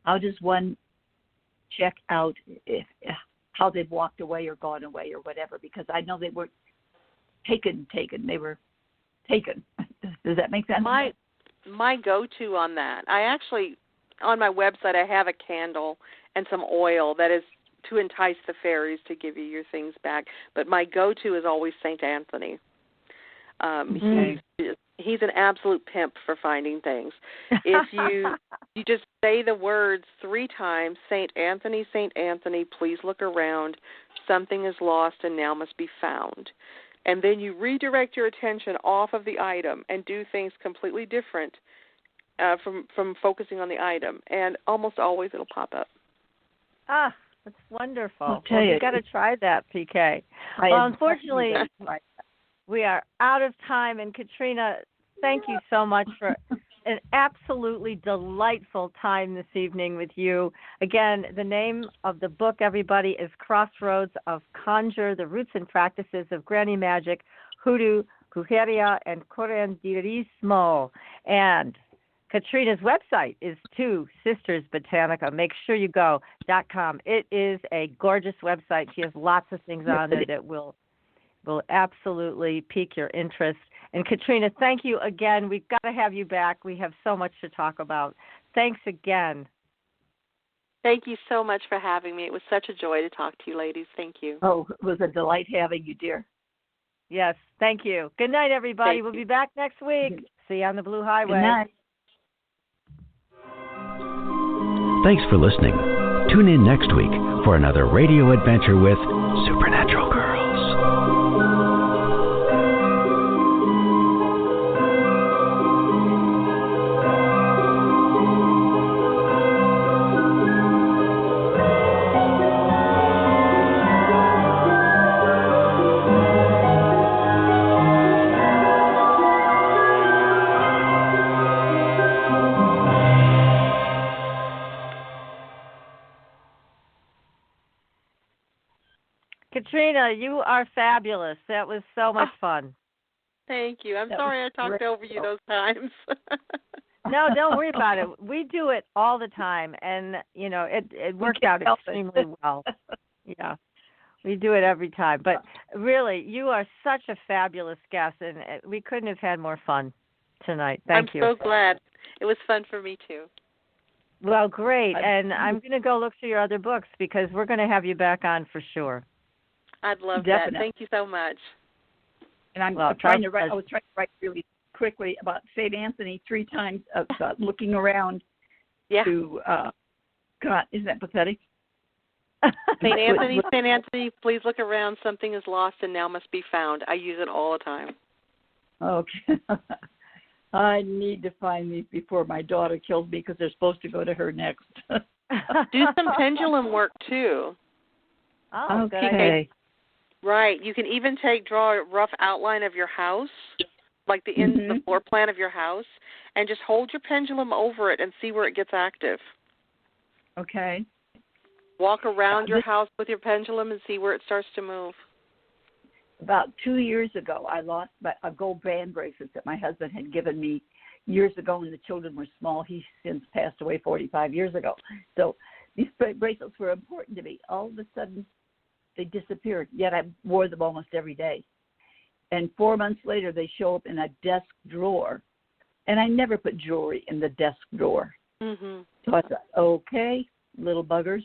How does one check out how they've walked away or gone away or whatever? Because I know they weren't taken. They were taken. Does that make sense? My go-to on that, I actually, on my website, I have a candle and some oil that is to entice the fairies to give you your things back. But my go-to is always St. Anthony. He's an absolute pimp for finding things. If you just say the words 3 times, St. Anthony, please look around. Something is lost and now must be found. And then you redirect your attention off of the item and do things completely different from focusing on the item. And almost always it'll pop up. Ah, that's wonderful. You've got to try that, PK. Well, unfortunately, we are out of time. And Katrina, thank you so much for an absolutely delightful time this evening with you. Again, the name of the book, everybody, is Crossroads of Conjure, the Roots and Practices of Granny Magic, Hoodoo, Brujeria, and Curanderismo. And Katrina's website is Two Sisters Botanica. Make sure you go.com. It is a gorgeous website. She has lots of things on there that will absolutely pique your interest. And Katrina, thank you again. We've got to have you back. We have so much to talk about. Thanks again. Thank you so much for having me. It was such a joy to talk to you, ladies. Thank you. Oh, it was a delight having you, dear. Yes, thank you. Good night, everybody. We'll be back next week. See you on the Blue Highway. Good night. Thanks for listening. Tune in next week for another radio adventure with Supernatural Girls. Katrina, you are fabulous. That was so much fun. Thank you. I'm sorry I talked over you those times. No, don't worry about it. We do it all the time, and, you know, it worked out extremely well. Yeah, we do it every time. But really, you are such a fabulous guest, and we couldn't have had more fun tonight. Thank you. I'm so glad. It was fun for me, too. Well, great. And I'm going to go look through your other books because we're going to have you back on for sure. I'd love Definitely. that. Thank you so much. And I was trying to write really quickly about St. Anthony 3 times about looking around to, God, isn't that pathetic? St. Anthony, please look around. Something is lost and now must be found. I use it all the time. Okay. I need to find these before my daughter kills me because they're supposed to go to her next. Do some pendulum work, too. Oh, okay. Right. You can even draw a rough outline of your house, like the floor plan of your house, and just hold your pendulum over it and see where it gets active. Okay. Walk around your house with your pendulum and see where it starts to move. About 2 years ago, I lost a gold band bracelet that my husband had given me years ago when the children were small. He since passed away 45 years ago. So these bracelets were important to me. All of a sudden, they disappeared, yet I wore them almost every day. And 4 months later, they show up in a desk drawer. And I never put jewelry in the desk drawer. Mm-hmm. So I thought, okay, little buggers.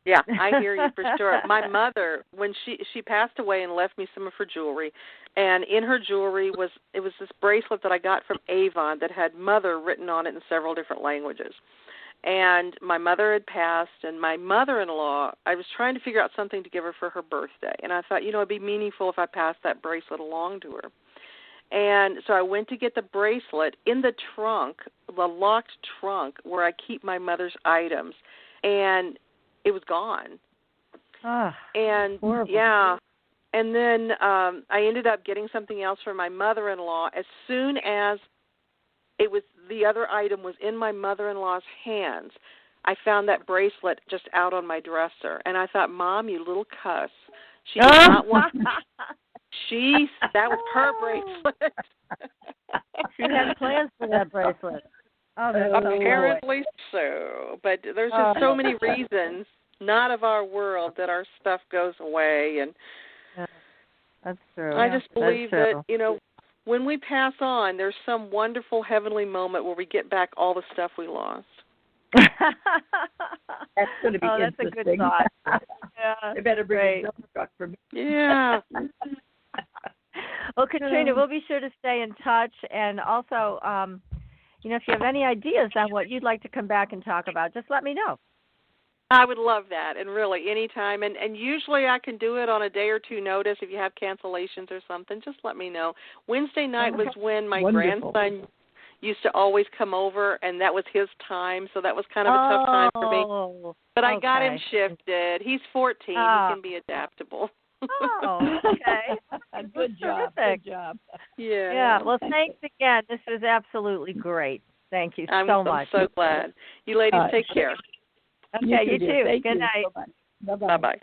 Yeah, I hear you for sure. My mother, when she passed away and left me some of her jewelry, and in her jewelry was this bracelet that I got from Avon that had mother written on it in several different languages. And my mother had passed, and my mother-in-law, I was trying to figure out something to give her for her birthday. And I thought, it'd be meaningful if I passed that bracelet along to her. And so I went to get the bracelet in the trunk, the locked trunk, where I keep my mother's items, and it was gone. And horrible. Yeah. And then I ended up getting something else for my mother-in-law. As soon as the other item was in my mother-in-law's hands, I found that bracelet just out on my dresser. And I thought, Mom, you little cuss. She did not want that was her bracelet. She had plans for that bracelet. Oh, apparently so. But there's just so many reasons, not of our world, that our stuff goes away. And that's true. I just believe that, when we pass on, there's some wonderful heavenly moment where we get back all the stuff we lost. That's going to be that's interesting. a good thought. Yeah, they better bring a dump truck for me. Yeah. Well, Katrina, we'll be sure to stay in touch. And also, if you have any ideas on what you'd like to come back and talk about, just let me know. I would love that, and really, anytime. And usually I can do it on a day or two notice. If you have cancellations or something, just let me know. Wednesday night was when my grandson used to always come over, and that was his time, so that was kind of a tough time for me. But I got him shifted. He's 14. He can be adaptable. Oh, okay. Good job. Terrific. Good job. Yeah. Yeah. Well, thanks again. This was absolutely great. Thank you so much. I'm so glad. You ladies take care. Okay, you dear. too. Thank Good you. night. Bye-bye. Bye-bye. Bye-bye.